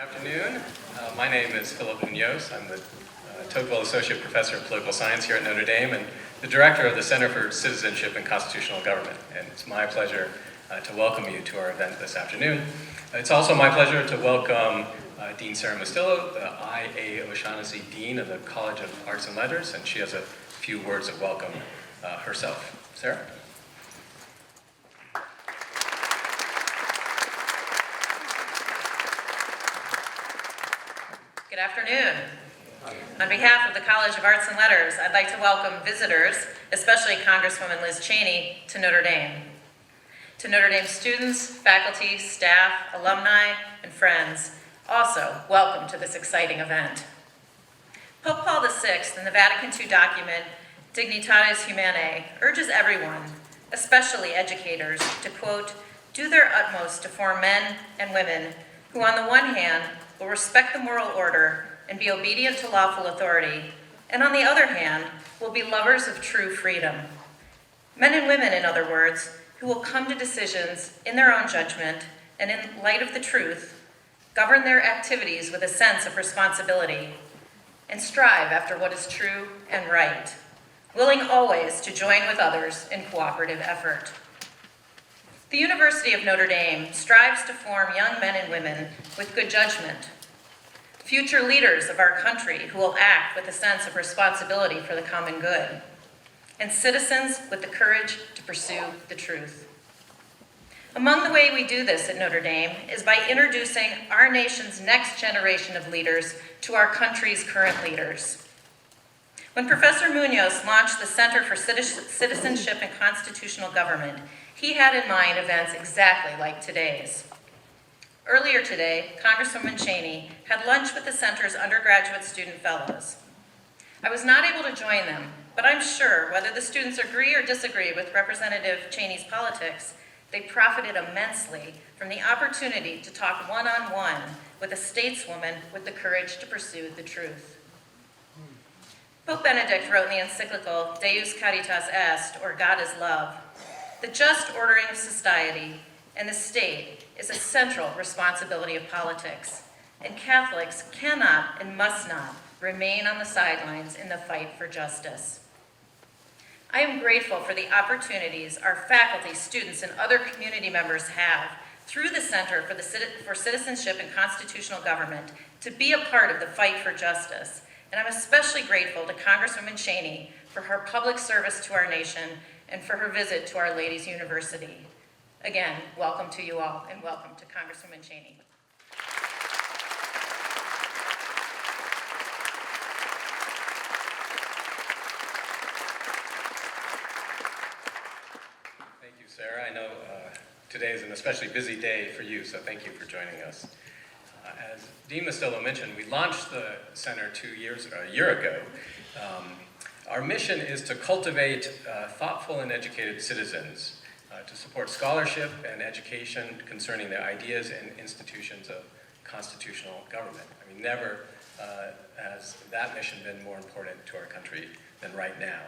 Afternoon. My name is Philip Munoz. I'm the Tocqueville Associate Professor of Political Science here at Notre Dame and the Director of the Center for Citizenship and Constitutional Government. And it's my pleasure to welcome you to our event this afternoon. It's also my pleasure to welcome Dean Sarah Mastillo, the I.A. O'Shaughnessy Dean of the College of Arts and Letters, and she has a few words of welcome herself. Sarah? Good afternoon. On behalf of the College of Arts and Letters, I'd like to welcome visitors, especially Congresswoman Liz Cheney, to Notre Dame. To Notre Dame students, faculty, staff, alumni, and friends, also welcome to this exciting event. Pope Paul VI in the Vatican II document, Dignitatis Humanae, urges everyone, especially educators, to, quote, do their utmost to form men and women who, on the one hand, will respect the moral order and be obedient to lawful authority, and on the other hand, will be lovers of true freedom. Men and women, in other words, who will come to decisions in their own judgment and in light of the truth, govern their activities with a sense of responsibility, and strive after what is true and right, willing always to join with others in cooperative effort. The University of Notre Dame strives to form young men and women with good judgment, future leaders of our country who will act with a sense of responsibility for the common good, and citizens with the courage to pursue the truth. Among the way we do this at Notre Dame is by introducing our nation's next generation of leaders to our country's current leaders. When Professor Munoz launched the Center for Citizenship and Constitutional Government, he had in mind events exactly like today's. Earlier today, Congresswoman Cheney had lunch with the center's undergraduate student fellows. I was not able to join them, but I'm sure whether the students agree or disagree with Representative Cheney's politics, they profited immensely from the opportunity to talk one-on-one with a stateswoman with the courage to pursue the truth. Pope Benedict wrote in the encyclical Deus Caritas Est, or God is Love, the just ordering of society and the state is a central responsibility of politics, and Catholics cannot and must not remain on the sidelines in the fight for justice. I am grateful for the opportunities our faculty, students, and other community members have through the Center for Citizenship and Constitutional Government to be a part of the fight for justice, and I'm especially grateful to Congresswoman Cheney for her public service to our nation and for her visit to Our Lady's University. Again, welcome to you all, and welcome to Congresswoman Cheney. Thank you, Sarah. I know today is an especially busy day for you, so thank you for joining us. As Dean Mastillo mentioned, we launched the center a year ago. Our mission is to cultivate thoughtful and educated citizens to support scholarship and education concerning the ideas and institutions of constitutional government. I mean, never has that mission been more important to our country than right now.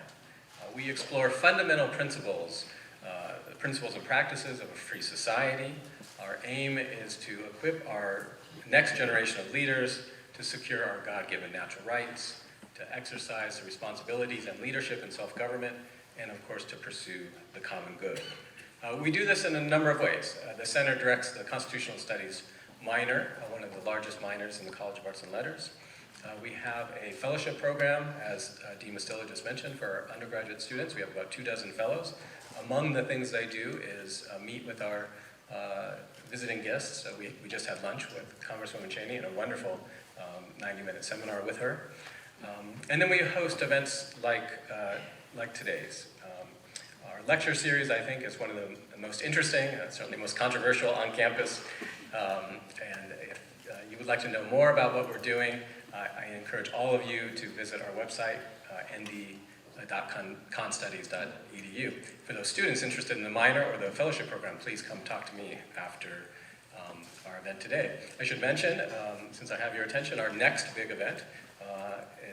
We explore fundamental principles, the principles and practices of a free society. Our aim is to equip our next generation of leaders to secure our God-given natural rights, to exercise the responsibilities and leadership in self-government, and of course to pursue the common good. We do this in a number of ways. The Center directs the Constitutional Studies minor, one of the largest minors in the College of Arts and Letters. We have a fellowship program, as Dean Mastillo just mentioned, for our undergraduate students. We have about 24 fellows. Among the things they do is meet with our visiting guests. We just had lunch with Congresswoman Cheney and a wonderful 90-minute seminar with her. And then we host events like today's. Our lecture series, I think, is one of the most interesting, certainly most controversial on campus. And if you would like to know more about what we're doing, I encourage all of you to visit our website, nd.constudies.edu. For those students interested in the minor or the fellowship program, please come talk to me after our event today. I should mention, since I have your attention, our next big event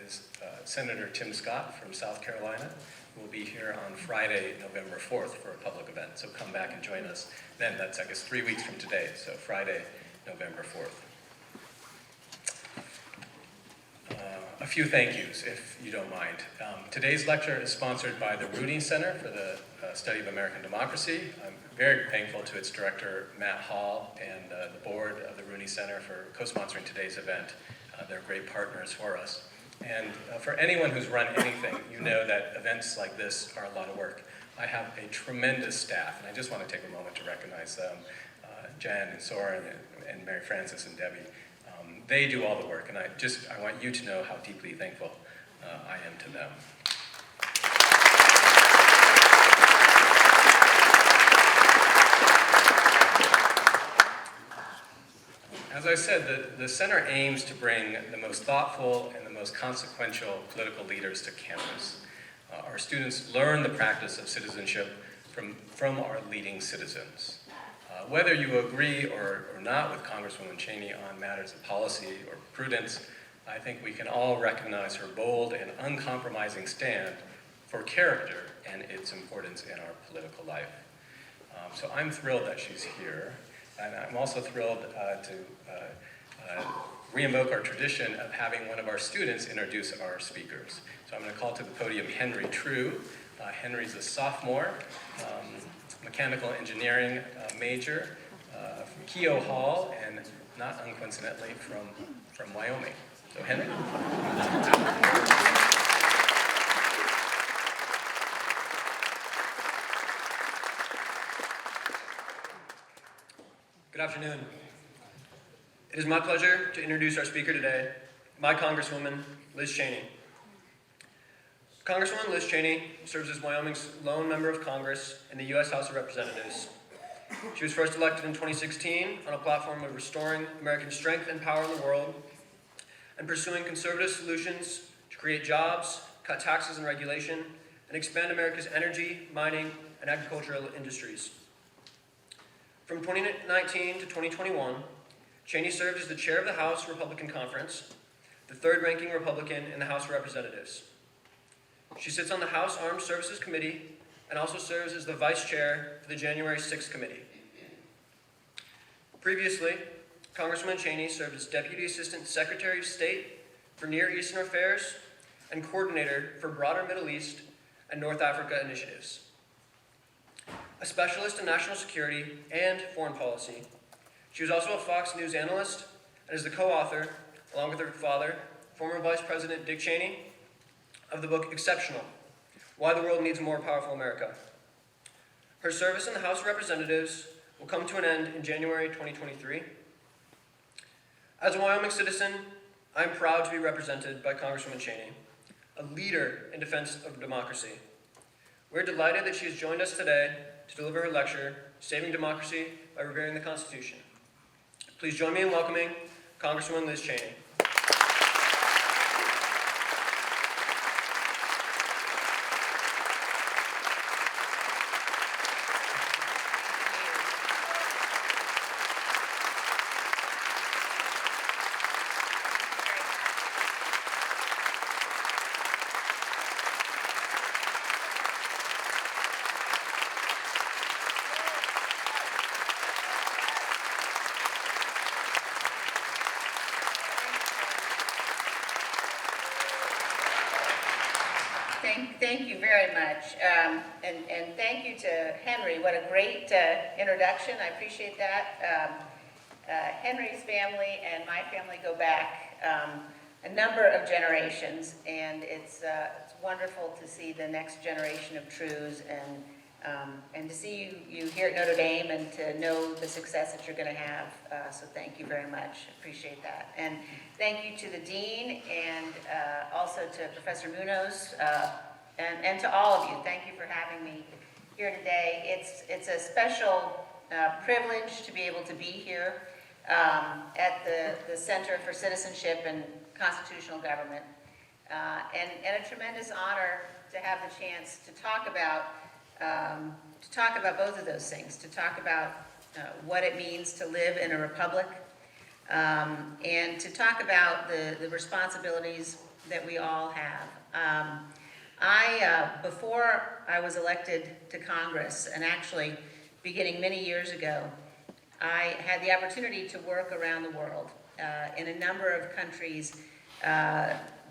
is Senator Tim Scott from South Carolina. Will be here on Friday, November 4th for a public event. So come back and join us then. That's, I guess, 3 weeks from today. So Friday, November 4th. few thank yous, if you don't mind. Today's lecture is sponsored by the Revering Center for the Study of American Democracy. I'm very thankful to its director, Matt Hall, and the board of the Revering Center for co-sponsoring today's event. They're great partners for us. And for anyone who's run anything, you know that events like this are a lot of work. I have a tremendous staff, and I just want to take a moment to recognize them. Jen and Soren and Mary Frances and Debbie. They do all the work, and I want you to know how deeply thankful I am to them. As I said, the center aims to bring the most thoughtful and the most consequential political leaders to campus. Our students learn the practice of citizenship from our leading citizens. Whether you agree or not with Congresswoman Cheney on matters of policy or prudence, I think we can all recognize her bold and uncompromising stand for character and its importance in our political life. So I'm thrilled that she's here, and I'm also thrilled to re-invoke our tradition of having one of our students introduce our speakers. So I'm going to call to the podium Henry True. Henry's a sophomore, mechanical engineering major from Keogh Hall, and not uncoincidentally from Wyoming. So Henry. Good afternoon. It is my pleasure to introduce our speaker today, my Congresswoman Liz Cheney. Congresswoman Liz Cheney serves as Wyoming's lone member of Congress in the U.S. House of Representatives. She was first elected in 2016 on a platform of restoring American strength and power in the world and pursuing conservative solutions to create jobs, cut taxes and regulation, and expand America's energy, mining, and agricultural industries. From 2019 to 2021, Cheney served as the chair of the House Republican Conference, the third-ranking Republican in the House of Representatives. She sits on the House Armed Services Committee and also serves as the vice chair for the January 6th committee. Previously, Congresswoman Cheney served as Deputy Assistant Secretary of State for Near Eastern Affairs and coordinator for broader Middle East and North Africa initiatives. A specialist in national security and foreign policy, she was also a Fox News analyst and is the co-author, along with her father, former Vice President Dick Cheney, of the book Exceptional: Why the World Needs a More Powerful America. Her service in the House of Representatives will come to an end in January 2023. As a Wyoming citizen, I am proud to be represented by Congresswoman Cheney, a leader in defense of democracy. We're delighted that she has joined us today to deliver her lecture, Saving Democracy by Revering the Constitution. Please join me in welcoming Congresswoman Liz Cheney. Thank you very much, and thank you to Henry. What a great introduction. I appreciate that. Henry's family and my family go back a number of generations, and it's wonderful to see the next generation of Trues and to see you here at Notre Dame and to know the success that you're going to have. So thank you very much. Appreciate that. And thank you to the Dean and also to Professor Munoz and to all of you. Thank you for having me here today. It's a special privilege to be able to be here at the Center for Citizenship and Constitutional Government, and a tremendous honor to have the chance to talk about both of those things, to talk about what it means to live in a republic, and to talk about the responsibilities that we all have. Before I was elected to Congress, and actually beginning many years ago, I had the opportunity to work around the world in a number of countries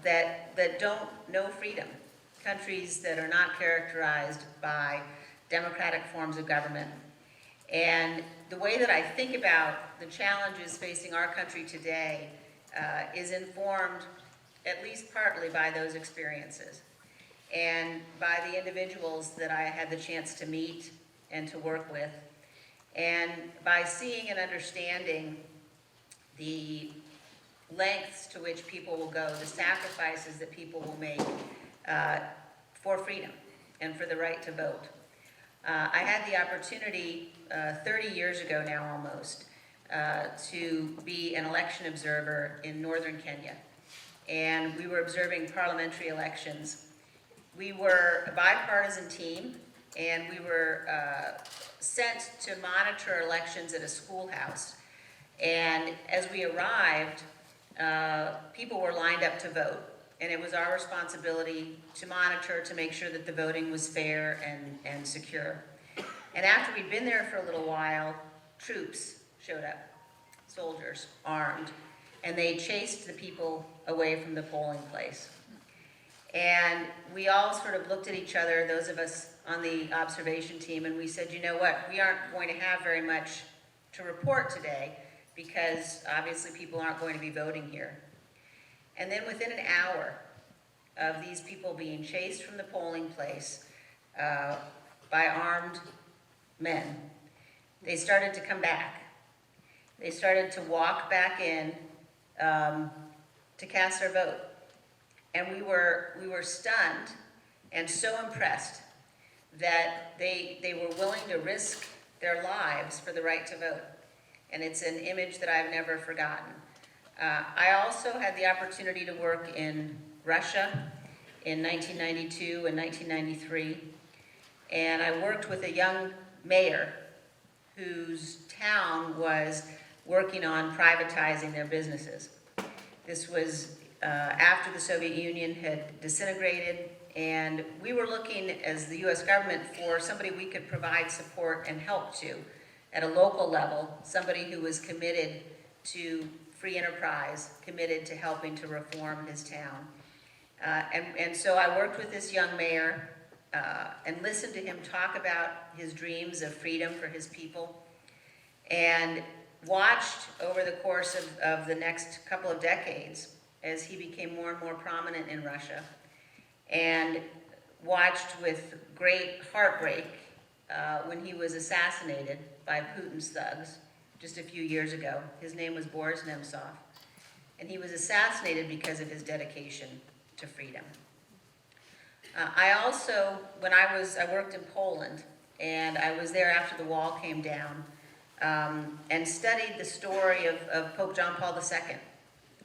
that don't know freedom, countries that are not characterized by democratic forms of government. And the way that I think about the challenges facing our country today is informed, at least partly, by those experiences and by the individuals that I had the chance to meet and to work with, and by seeing and understanding the lengths to which people will go, the sacrifices that people will make for freedom and for the right to vote. I had the opportunity 30 years ago now almost to be an election observer in northern Kenya. And we were observing parliamentary elections. We were a bipartisan team, and we were sent to monitor elections at a schoolhouse. And as we arrived, people were lined up to vote. And it was our responsibility to monitor, to make sure that the voting was fair and secure. And after we'd been there for a little while, troops showed up, soldiers, armed, and they chased the people away from the polling place. And we all sort of looked at each other, those of us on the observation team, and we said, you know what, we aren't going to have very much to report today because obviously people aren't going to be voting here. And then within an hour of these people being chased from the polling place by armed men, they started to come back. They started to walk back in to cast their vote. And we were stunned and so impressed that they were willing to risk their lives for the right to vote. And it's an image that I've never forgotten. I also had the opportunity to work in Russia in 1992 and 1993. And I worked with a young mayor whose town was working on privatizing their businesses. This was after the Soviet Union had disintegrated, and we were looking as the US government for somebody we could provide support and help to at a local level, somebody who was committed to free enterprise, committed to helping to reform his town. And so I worked with this young mayor and listened to him talk about his dreams of freedom for his people, and watched over the course of the next couple of decades as he became more and more prominent in Russia, and watched with great heartbreak when he was assassinated by Putin's thugs just a few years ago. His name was Boris Nemtsov, and he was assassinated because of his dedication to freedom. I also, when I worked in Poland, and I was there after the wall came down, and studied the story of Pope John Paul II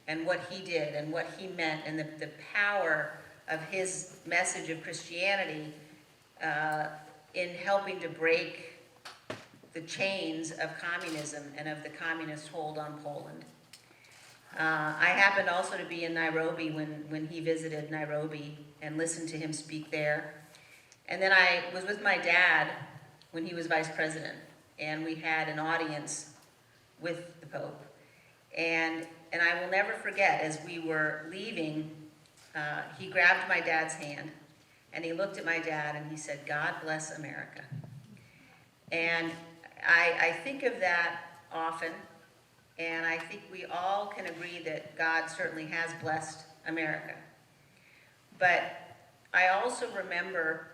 and what he did and what he meant and the power of his message of Christianity in helping to break the chains of communism and of the communist hold on Poland. I happened also to be in Nairobi when he visited Nairobi and listened to him speak there. And then I was with my dad when he was vice president, and we had an audience with the Pope. And I will never forget, as we were leaving, he grabbed my dad's hand, and he looked at my dad and he said, "God bless America." And I think of that often, and I think we all can agree that God certainly has blessed America. But I also remember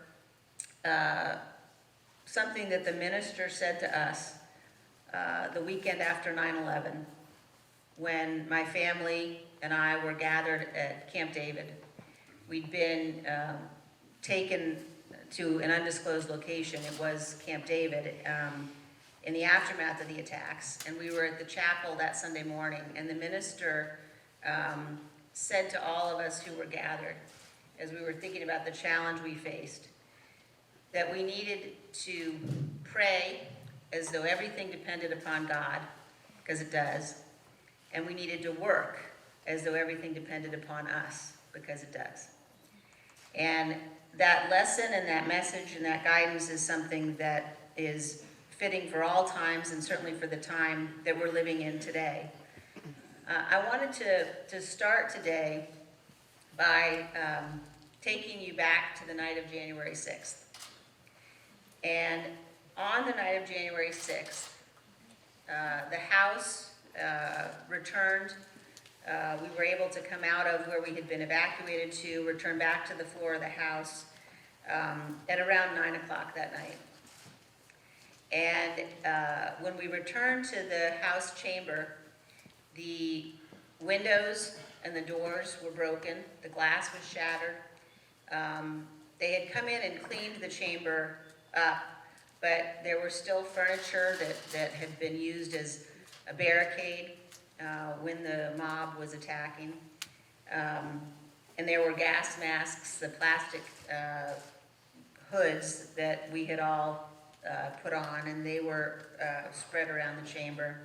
something that the minister said to us the weekend after 9/11, when my family and I were gathered at Camp David. We'd been taken to an undisclosed location. It was Camp David in the aftermath of the attacks. And we were at the chapel that Sunday morning, and the minister said to all of us who were gathered, as we were thinking about the challenge we faced, that we needed to pray as though everything depended upon God, because it does, and we needed to work as though everything depended upon us, because it does. And that lesson and that message and that guidance is something that is fitting for all times, and certainly for the time that we're living in today. I wanted to start today by taking you back to the night of January 6th. And on the night of January 6th, the House returned. We were able to come out of where we had been evacuated to, return back to the floor of the House at around 9 o'clock that night. And when we returned to the House chamber, the windows and the doors were broken, the glass was shattered. They had come in and cleaned the chamber up, but there were still furniture that had been used as a barricade when the mob was attacking. And there were gas masks, the plastic hoods that we had all put on, and they were spread around the chamber.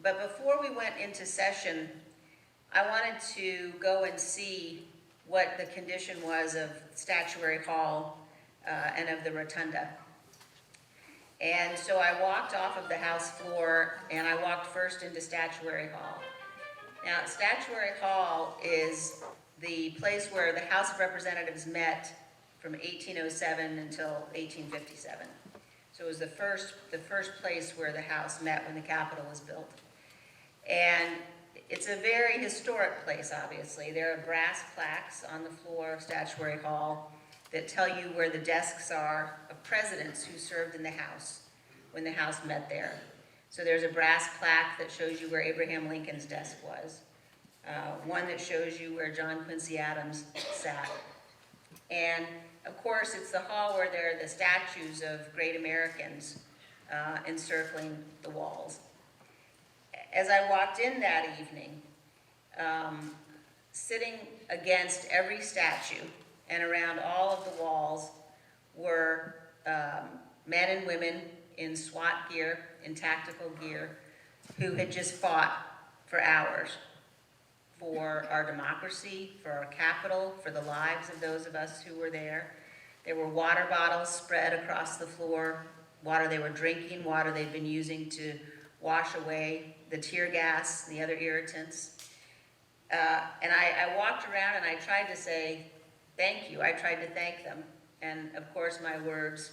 But before we went into session, I wanted to go and see what the condition was of Statuary Hall and of the rotunda. And so I walked off of the House floor and I walked first into Statuary Hall. Now, Statuary Hall is the place where the House of Representatives met from 1807 until 1857. So it was the first place where the House met when the Capitol was built. And it's a very historic place, obviously. There are brass plaques on the floor of Statuary Hall that tell you where the desks are of presidents who served in the House when the House met there. So there's a brass plaque that shows you where Abraham Lincoln's desk was. One that shows you where John Quincy Adams sat. And of course, it's the hall where there are the statues of great Americans encircling the walls. As I walked in that evening, sitting against every statue and around all of the walls were men and women in SWAT gear, in tactical gear, who had just fought for hours for our democracy, for our capital, for the lives of those of us who were there. There were water bottles spread across the floor, water they were drinking, water they'd been using to wash away the tear gas, the other irritants. And I walked around and I tried to say, thank you. I tried to thank them. And of course my words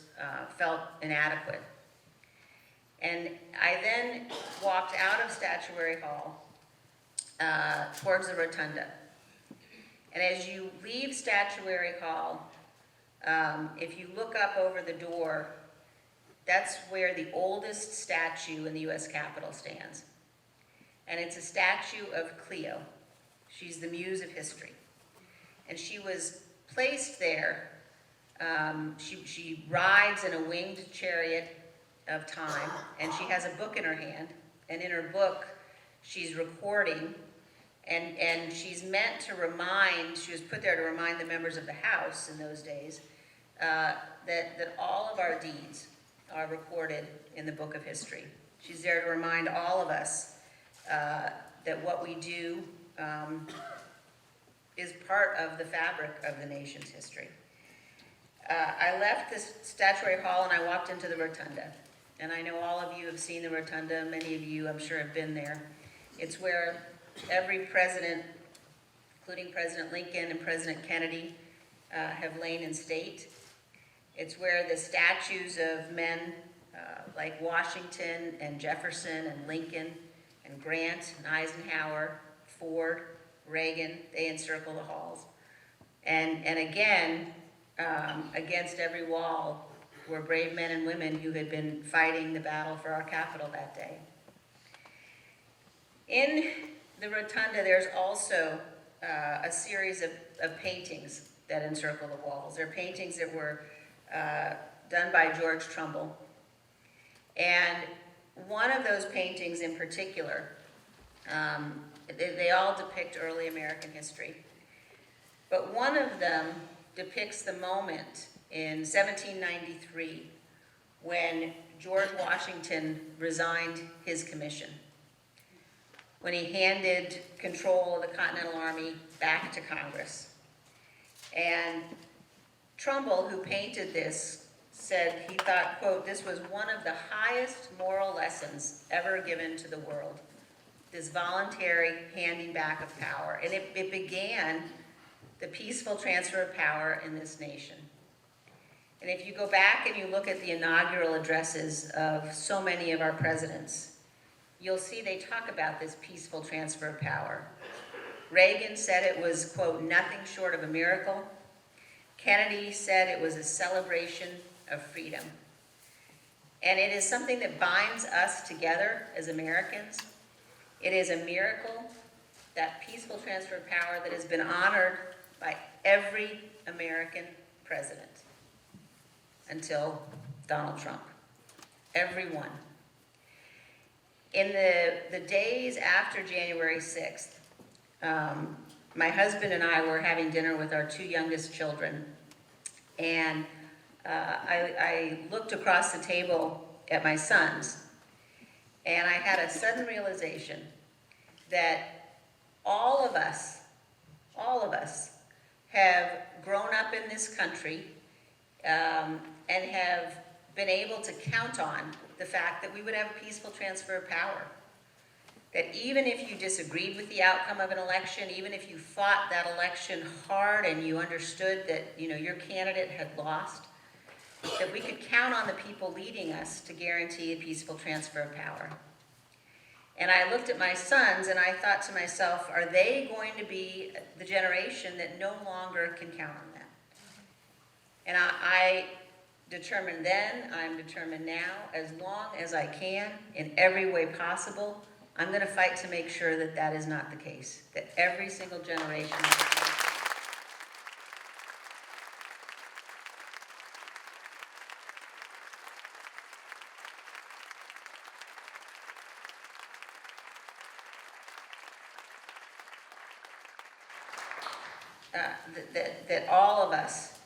felt inadequate. And I then walked out of Statuary Hall towards the rotunda. And as you leave Statuary Hall, if you look up over the door, that's where the oldest statue in the U.S. Capitol stands. And it's a statue of Cleo. She's the muse of history. And she was placed there. She rides in a winged chariot of time, and she has a book in her hand. And in her book, she's recording, and she's meant to remind, she was put there to remind the members of the House in those days, that all of our deeds are recorded in the book of history. She's there to remind all of us that what we do is part of the fabric of the nation's history. I left this Statuary Hall and I walked into the rotunda. And I know all of you have seen the rotunda. Many of you, I'm sure, have been there. It's where every president, including President Lincoln and President Kennedy, have lain in state. It's where the statues of men like Washington and Jefferson and Lincoln and Grant and Eisenhower, Ford, Reagan, they encircle the halls. And again, against every wall were brave men and women who had been fighting the battle for our capital that day. In the rotunda, there's also a series of paintings that encircle the walls. They're paintings that were done by George Trumbull. And one of those paintings in particular, they all depict early American history. But one of them depicts the moment in 1793 when George Washington resigned his commission, when he handed control of the Continental Army back to Congress. And Trumbull, who painted this, said he thought, quote, "This was one of the highest moral lessons ever given to the world." this voluntary handing back of power. And it began the peaceful transfer of power in this nation. And if you go back and you look at the inaugural addresses of so many of our presidents, you'll see they talk about this peaceful transfer of power. Reagan said it was, quote, nothing short of a miracle. Kennedy said it was a celebration of freedom. And it is something that binds us together as Americans. It is a miracle, that peaceful transfer of power that has been honored by every American president until Donald Trump. Every one. In the days after January 6th, my husband and I were having dinner with our two youngest children, and I looked across the table at my sons, and I had a sudden realization that all of us have grown up in this country and have been able to count on the fact that we would have a peaceful transfer of power. That even if you disagreed with the outcome of an election, even if you fought that election hard and you understood that, you know, your candidate had lost, that we could count on the people leading us to guarantee a peaceful transfer of power. And I looked at my sons and I thought to myself, are they going to be the generation that no longer can count on that? And I determined then, I'm determined now, as long as I can, in every way possible, I'm going to fight to make sure that that is not the case, that every single generation. That all of us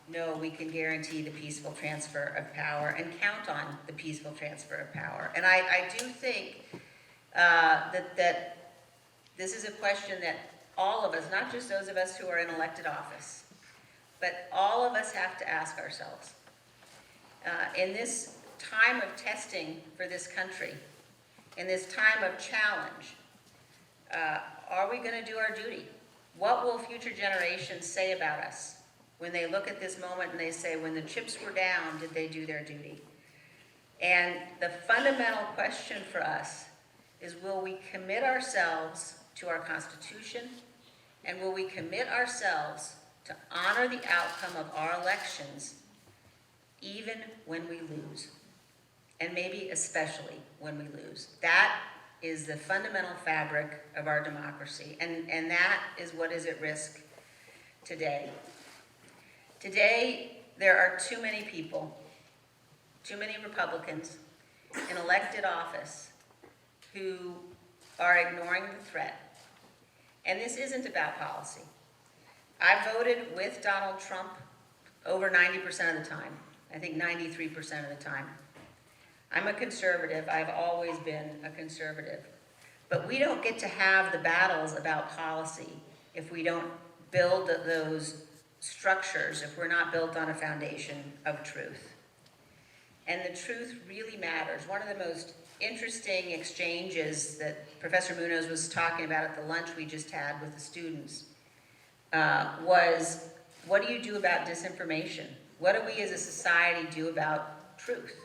know we can guarantee the peaceful transfer of power and count on the peaceful transfer of power. And I do think that this is a question that all of us, not just those of us who are in elected office, but all of us have to ask ourselves. In this time of testing for this country, in this time of challenge, are we going to do our duty? What will future generations say about us when they look at this moment and they say, when the chips were down, did they do their duty? And the fundamental question for us is, will we commit ourselves to our Constitution, and will we commit ourselves to honor the outcome of our elections even when we lose, and maybe especially when we lose? That is the fundamental fabric of our democracy, and that is what is at risk today. Today, there are too many people, too many Republicans in elected office who are ignoring the threat. And this isn't about policy. I voted with Donald Trump over 90% of the time. I think 93% of the time. I'm a conservative. I've always been a conservative. But we don't get to have the battles about policy if we don't build those structures, if we're not built on a foundation of truth. And the truth really matters. One of the most interesting exchanges that Professor Munoz was talking about at the lunch we just had with the students was, what do you do about disinformation? What do we as a society do about truth?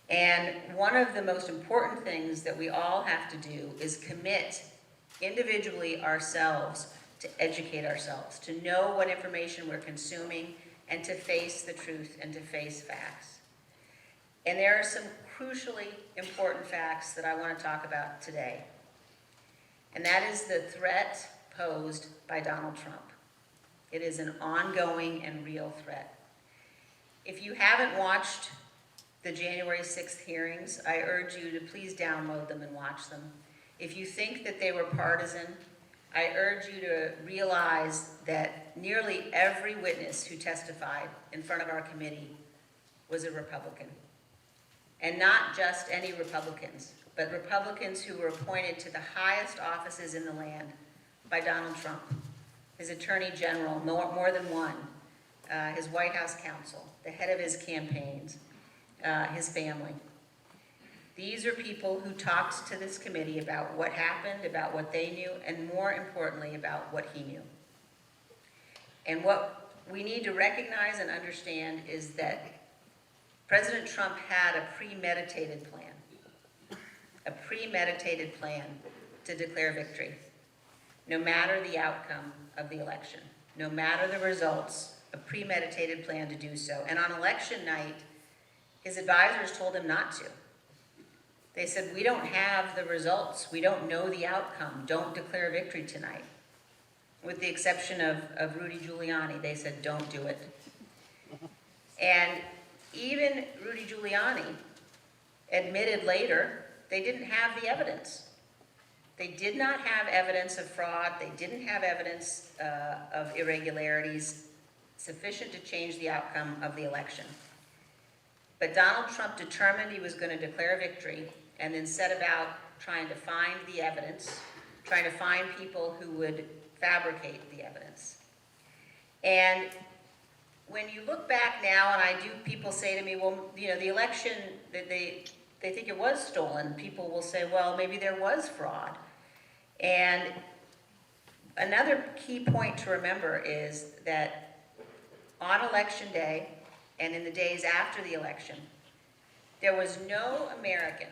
And one of the most important things that we all have to do is commit individually ourselves to educate ourselves, to know what information we're consuming, and to face the truth and to face facts. And there are some crucially important facts that I want to talk about today. And that is the threat posed by Donald Trump. It is an ongoing and real threat. If you haven't watched the January 6th hearings, I urge you to please download them and watch them. If you think that they were partisan, I urge you to realize that nearly every witness who testified in front of our committee was a Republican. And not just any Republicans, but Republicans who were appointed to the highest offices in the land by Donald Trump, his Attorney General, more than one, his White House counsel, the head of his campaigns, his family. These are people who talked to this committee about what happened, about what they knew, and more importantly, about what he knew. And what we need to recognize and understand is that President Trump had a premeditated plan to declare victory, no matter the outcome of the election, no matter the results, a premeditated plan to do so. And on election night, his advisors told him not to. They said, we don't have the results. We don't know the outcome. Don't declare victory tonight. With the exception of Rudy Giuliani, they said, don't do it. And even Rudy Giuliani admitted later they didn't have the evidence. They did not have evidence of fraud. They didn't have evidence of irregularities sufficient to change the outcome of the election. But Donald Trump determined he was going to declare victory and then set about trying to find the evidence, trying to find people who would fabricate the evidence. And when you look back now, and people say to me, well, you know, the election, they think it was stolen. People will say, well, maybe there was fraud. And another key point to remember is that on election day and in the days after the election, there was no American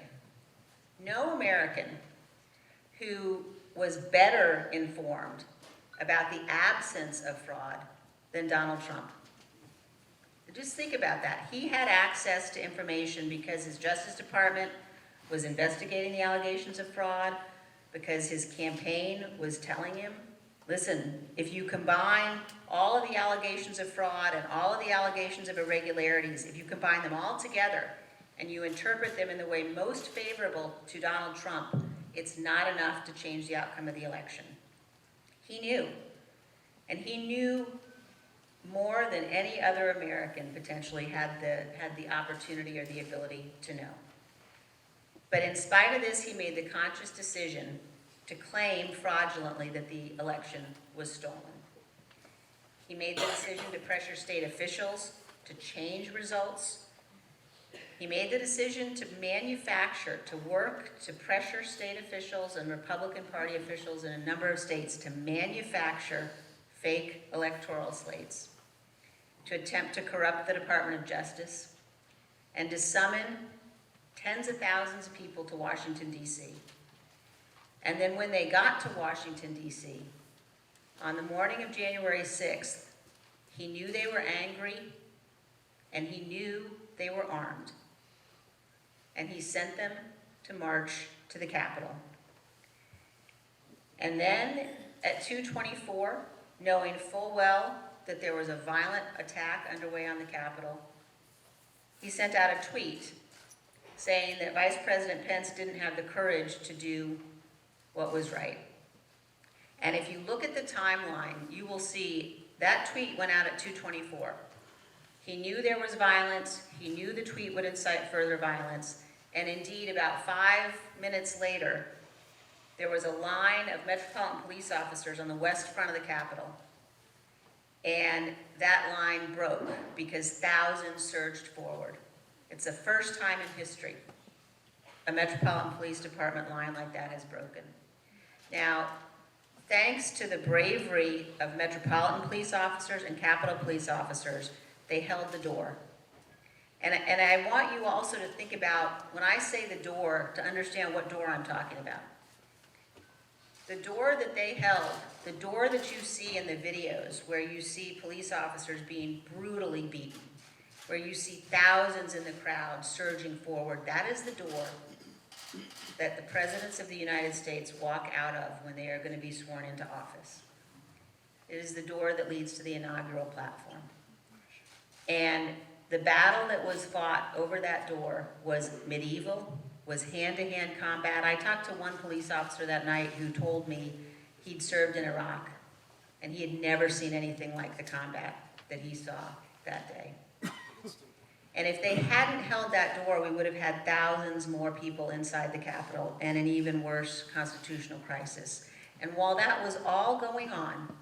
who was better informed about the absence of fraud than Donald Trump. Just think about that. He had access to information because his Justice Department was investigating the allegations of fraud, because his campaign was telling him, listen, if you combine all of the allegations of fraud and all of the allegations of irregularities, if you combine them all together and you interpret them in the way most favorable to Donald Trump, it's not enough to change the outcome of the election. He knew. And he knew more than any other American potentially had the opportunity or the ability to know. But in spite of this, he made the conscious decision to claim fraudulently that the election was stolen. He made the decision to pressure state officials to change results. He made the decision to manufacture, to work to pressure state officials and Republican Party officials in a number of states to manufacture fake electoral slates, to attempt to corrupt the Department of Justice, and to summon tens of thousands of people to Washington, D.C. And then when they got to Washington, D.C., on the morning of January 6th, he knew they were angry, and he knew they were armed. And he sent them to march to the Capitol. And then at 2:24, knowing full well that there was a violent attack underway on the Capitol, he sent out a tweet saying that Vice President Pence didn't have the courage to do what was right. And if you look at the timeline, you will see that tweet went out at 2:24. He knew there was violence. He knew the tweet would incite further violence. And indeed, about 5 minutes later, there was a line of Metropolitan Police officers on the west front of the Capitol. And that line broke because thousands surged forward. It's the first time in history a Metropolitan Police Department line like that has broken. Now, thanks to the bravery of Metropolitan Police officers and Capitol Police officers, they held the door. And I want you also to think about, when I say the door, to understand what door I'm talking about. The door that they held, the door that you see in the videos where you see police officers being brutally beaten, where you see thousands in the crowd surging forward, that is the door that the presidents of the United States walk out of when they are going to be sworn into office. It is the door that leads to the inaugural platform. And the battle that was fought over that door was medieval, was hand-to-hand combat. I talked to one police officer that night who told me he'd served in Iraq, and he had never seen anything like the combat that he saw that day. And if they hadn't held that door, we would have had thousands more people inside the Capitol and an even worse constitutional crisis. And while that was all going on,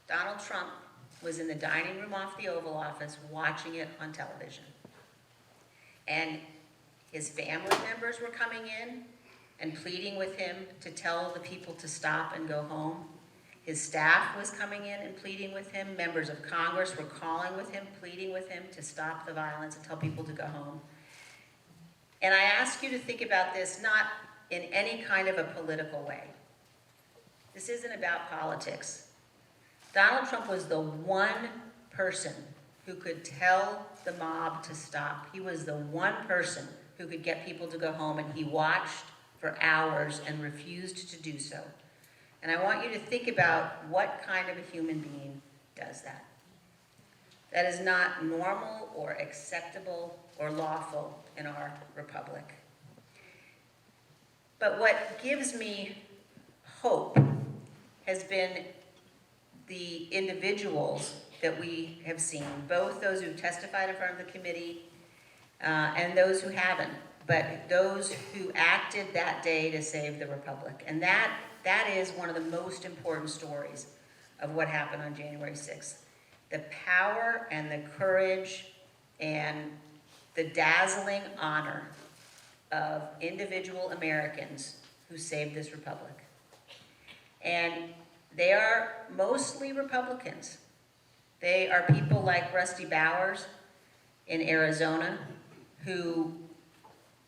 Donald Trump was in the dining room off the Oval Office watching it on television. And His family members were coming in and pleading with him to tell the people to stop and go home. His staff was coming in and pleading with him. Members of Congress were calling with him, pleading with him to stop the violence and tell people to go home. And I ask you to think about this not in any kind of a political way. This isn't about politics. Donald Trump was the one person who could tell the mob to stop. He was the one person who could get people to go home, and he watched for hours and refused to do so. And I want you to think about what kind of a human being does that. That is not normal or acceptable or lawful in our republic. But what gives me hope has been the individuals that we have seen, both those who testified in front of the committee and those who haven't, but those who acted that day to save the republic. And that is one of the most important stories of what happened on January 6th. The power and the courage and the dazzling honor of individual Americans who saved this republic. And they are mostly Republicans. They are people like Rusty Bowers in Arizona, who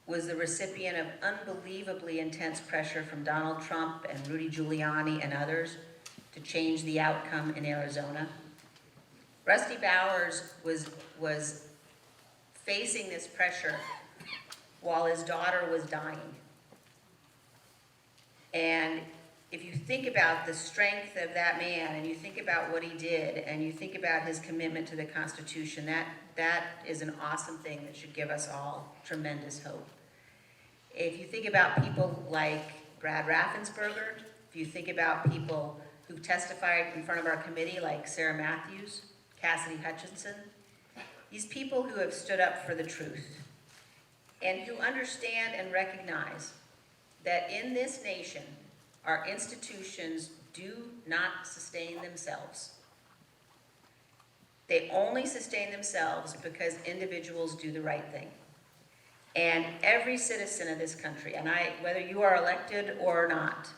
was the recipient of unbelievably intense pressure from Donald Trump and Rudy Giuliani and others to change the outcome in Arizona. Rusty Bowers was facing this pressure while his daughter was dying. And if you think about the strength of that man, and you think about what he did, and you think about his commitment to the Constitution, that is an awesome thing that should give us all tremendous hope. If you think about people like Brad Raffensperger, if you think about people who testified in front of our committee like Sarah Matthews, Cassidy Hutchinson, these people who have stood up for the truth and who understand and recognize that in this nation, our institutions do not sustain themselves. They only sustain themselves because individuals do the right thing. And every citizen of this country, and whether you are elected or not,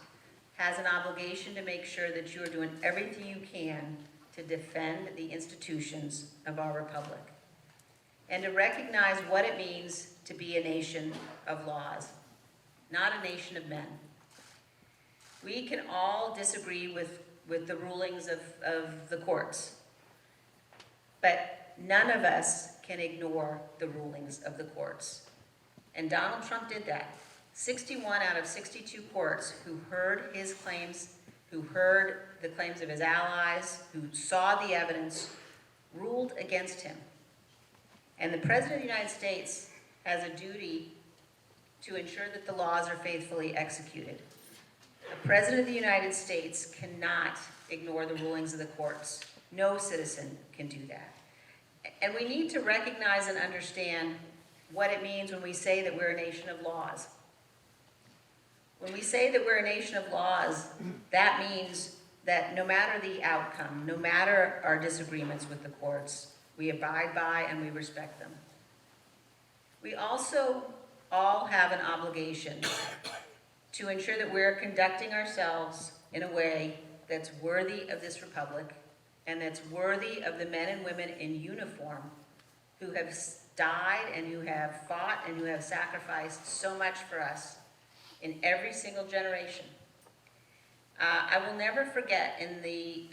has an obligation to make sure that you are doing everything you can to defend the institutions of our republic and to recognize what it means to be a nation of laws, not a nation of men. We can all disagree with the rulings of the courts, but none of us can ignore the rulings of the courts. And Donald Trump did that. 61 out of 62 courts who heard his claims, who heard the claims of his allies, who saw the evidence, ruled against him. And the President of the United States has a duty to ensure that the laws are faithfully executed. The President of the United States cannot ignore the rulings of the courts. No citizen can do that. And we need to recognize and understand what it means when we say that we're a nation of laws. When we say that we're a nation of laws, that means that no matter the outcome, no matter our disagreements with the courts, we abide by and we respect them. We also all have an obligation to ensure that we're conducting ourselves in a way that's worthy of this republic and that's worthy of the men and women in uniform who have died and who have fought and who have sacrificed so much for us in every single generation. I will never forget in the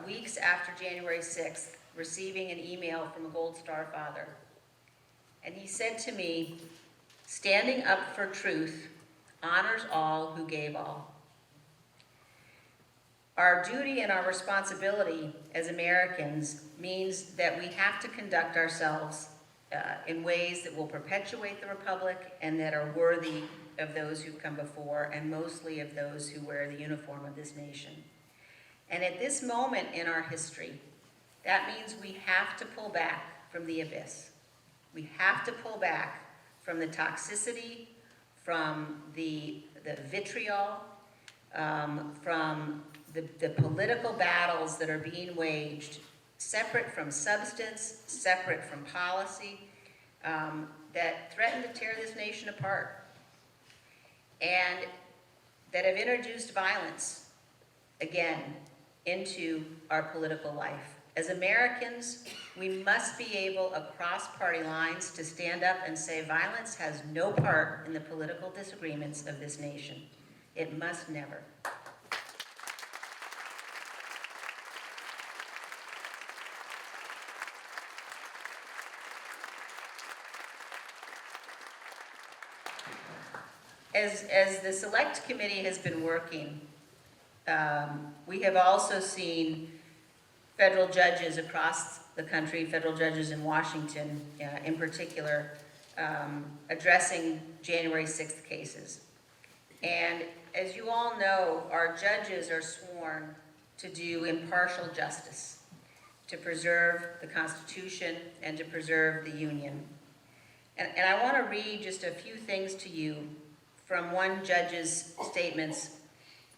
weeks after January 6th, receiving an email from a Gold Star father. And he said to me, "Standing up for truth honors all who gave all." Our duty and our responsibility as Americans means that we have to conduct ourselves in ways that will perpetuate the republic and that are worthy of those who've come before, and mostly of those who wear the uniform of this nation. And at this moment in our history, that means we have to pull back from the abyss. We have to pull back from the toxicity, from the vitriol, from the political battles that are being waged, separate from substance, separate from policy, that threaten to tear this nation apart and that have introduced violence, again, into our political life. As Americans, we must be able, across party lines, to stand up and say violence has no part in the political disagreements of this nation. It must never. As the Select Committee has been working, we have also seen federal judges across the country, federal judges in Washington in particular, addressing January 6th cases. And as you all know, our judges are sworn to do impartial justice, to preserve the Constitution and to preserve the Union. And I want to read just a few things to you from one judge's statements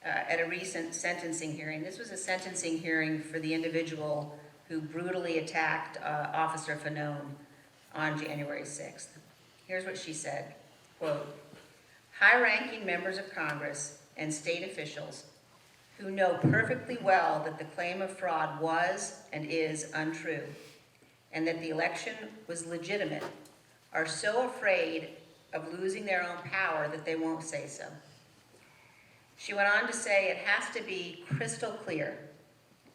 at a recent sentencing hearing. This was a sentencing hearing for the individual who brutally attacked Officer Fanone on January 6th. Here's what she said, quote, "High-ranking members of Congress and state officials who know perfectly well that the claim of fraud was and is untrue, and that the election was legitimate, are so afraid of losing their own power that they won't say so." She went on to say it has to be crystal clear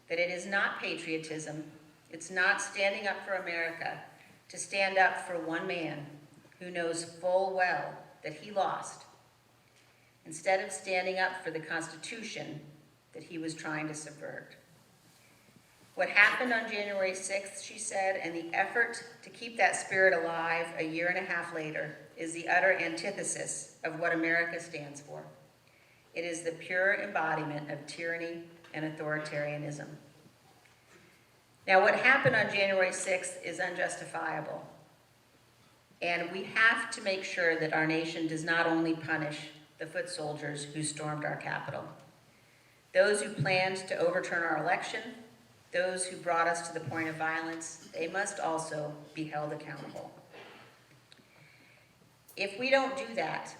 that it is not patriotism, it's not standing up for America, to stand up for one man who knows full well that he lost, instead of standing up for the Constitution that he was trying to subvert. What happened on January 6th, she said, and the effort to keep that spirit alive a year and a half later is the utter antithesis of what America stands for. It is the pure embodiment of tyranny and authoritarianism. Now, what happened on January 6th is unjustifiable. And we have to make sure that our nation does not only punish the foot soldiers who stormed our Capitol, those who planned to overturn our election, those who brought us to the point of violence, they must also be held accountable. If we don't do that,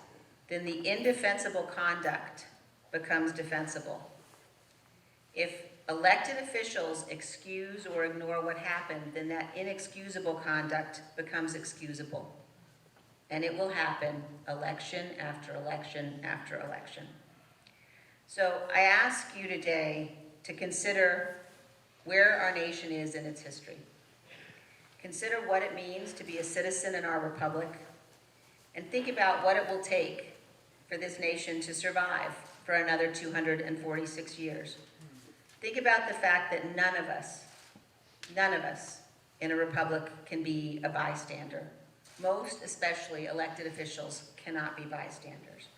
then the indefensible conduct becomes defensible. If elected officials excuse or ignore what happened, then that inexcusable conduct becomes excusable. And it will happen election after election after election. So I ask you today to consider where our nation is in its history. Consider what it means to be a citizen in our republic, and think about what it will take for this nation to survive for another 246 years. Think about the fact that none of us in a republic can be a bystander. Most, especially elected officials, cannot be bystanders.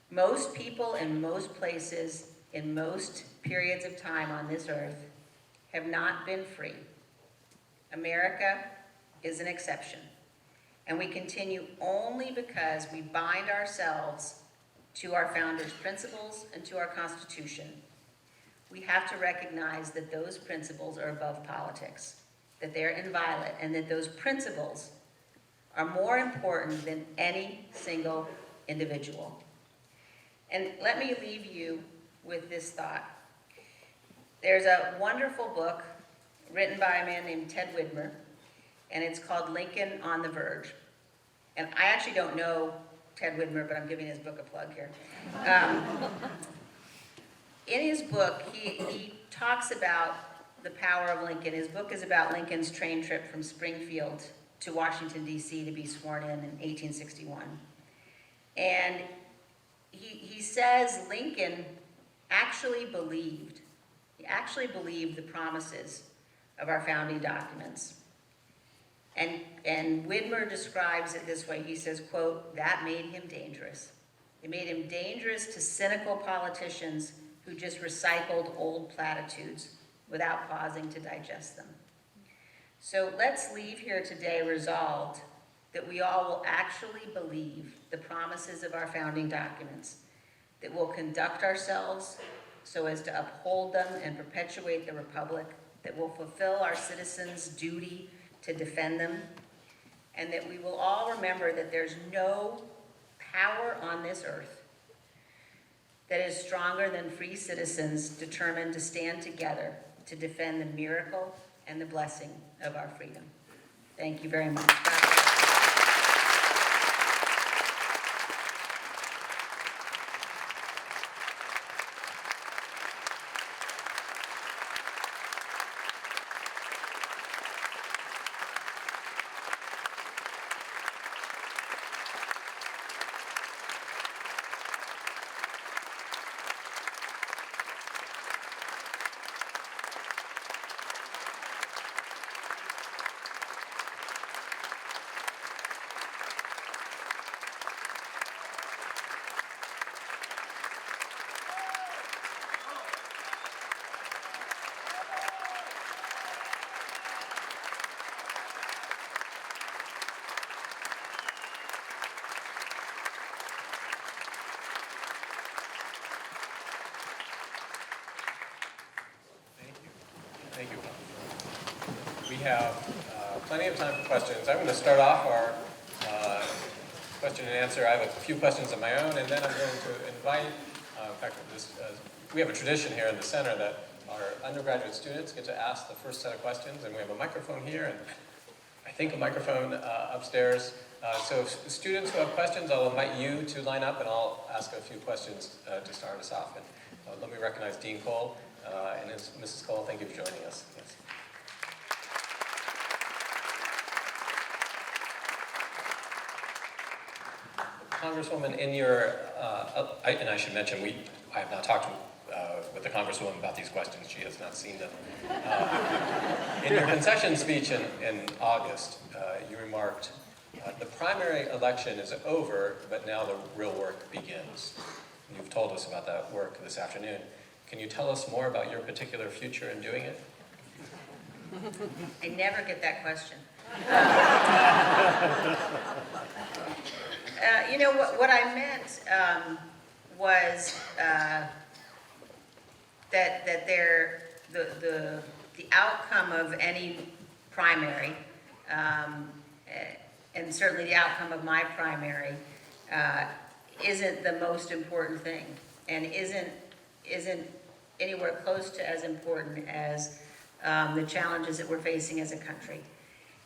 Most people in most places, in most periods of time on this earth, have not been free. America is an exception. And we continue only because we bind ourselves to our founders' principles and to our Constitution. We have to recognize that those principles are above politics, that they're inviolate, and that those principles are more important than any single individual. And let me leave you with this thought. There's a wonderful book written by a man named Ted Widmer, and it's called Lincoln on the Verge. And I actually don't know Ted Widmer, but I'm giving his book a plug here. In his book, he talks about the power of Lincoln. His book is about Lincoln's train trip from Springfield to Washington, D.C. to be sworn in 1861. And he says Lincoln actually believed the promises of our founding documents. And Widmer describes it this way. He says, quote, "That made him dangerous. It made him dangerous to cynical politicians who just recycled old platitudes without pausing to digest them." So let's leave here today resolved that we all will actually believe the promises of our founding documents, that we'll conduct ourselves so as to uphold them and perpetuate the republic, that will fulfill our citizens' duty to defend them, and that we will all remember that there's no power on this earth that is stronger than free citizens determined to stand together to defend the miracle and the blessing of our freedom. Thank you very much. Thank you. We have plenty of time for questions. I'm going to start off our question and answer. I have a few questions of my own, and then I'm going to invite, in fact, we have a tradition here in the center that our undergraduate students get to ask the first set of questions, and we have a microphone here, and I think a microphone upstairs. So if students who have questions, I'll invite you to line up, and I'll ask a few questions to start us off. And let me recognize Dean Cole. And Mrs. Cole, thank you for joining us. Yes. Congresswoman, in your, and I should mention, I have not talked with the Congresswoman about these questions. She has not seen them. In your concession speech in August, you remarked, the primary election is over, but now the real work begins. You've told us about that work this afternoon. Can you tell us more about your particular future in doing it? I never get that question. You know, what I meant was that the outcome of any primary, and certainly the outcome of my primary, isn't the most important thing, and isn't anywhere close to as important as the challenges that we're facing as a country.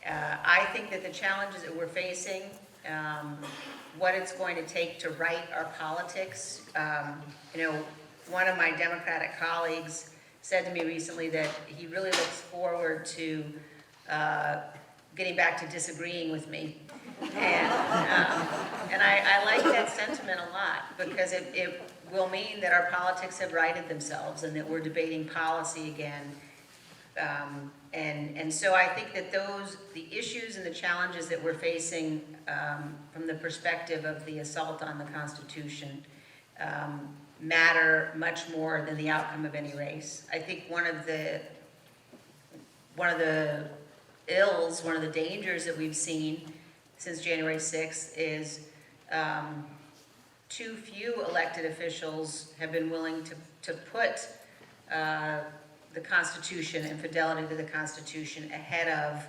I think that the challenges that we're facing, what it's going to take to right our politics, you know, one of my Democratic colleagues said to me recently that he really looks forward to getting back to disagreeing with me. And I like that sentiment a lot, because it will mean that our politics have righted themselves and that we're debating policy again. And so I think that the issues and the challenges that we're facing from the perspective of the assault on the Constitution matter much more than the outcome of any race. I think one of the ills, one of the dangers that we've seen since January 6th is too few elected officials have been willing to put the Constitution and fidelity to the Constitution ahead of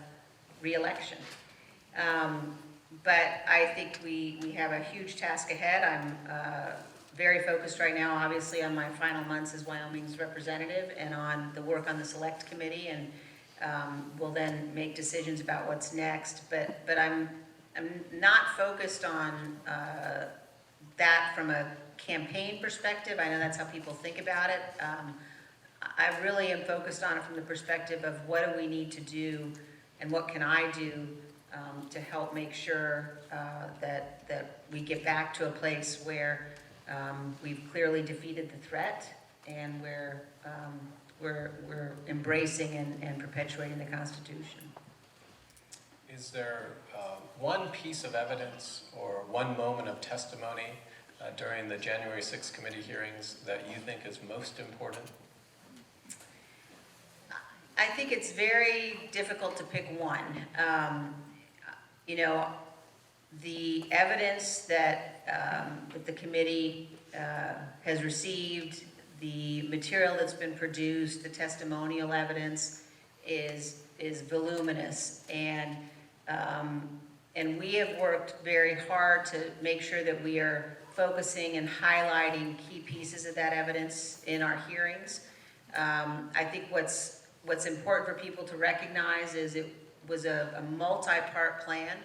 re-election. But I think we have a huge task ahead. I'm very focused right now, obviously, on my final months as Wyoming's representative and on the work on the Select Committee, and we'll then make decisions about what's next. But I'm not focused on that from a campaign perspective. I know that's how people think about it. I really am focused on it from the perspective of what do we need to do and what can I do to help make sure that we get back to a place where we've clearly defeated the threat and where we're embracing and perpetuating the Constitution. Is there one piece of evidence or one moment of testimony during the January 6th committee hearings that you think is most important? I think it's very difficult to pick one. You know, the evidence that the committee has received, the material that's been produced, the testimonial evidence is voluminous, and And we have worked very hard to make sure that we are focusing and highlighting key pieces of that evidence in our hearings. I think what's important for people to recognize is it was a multi-part plan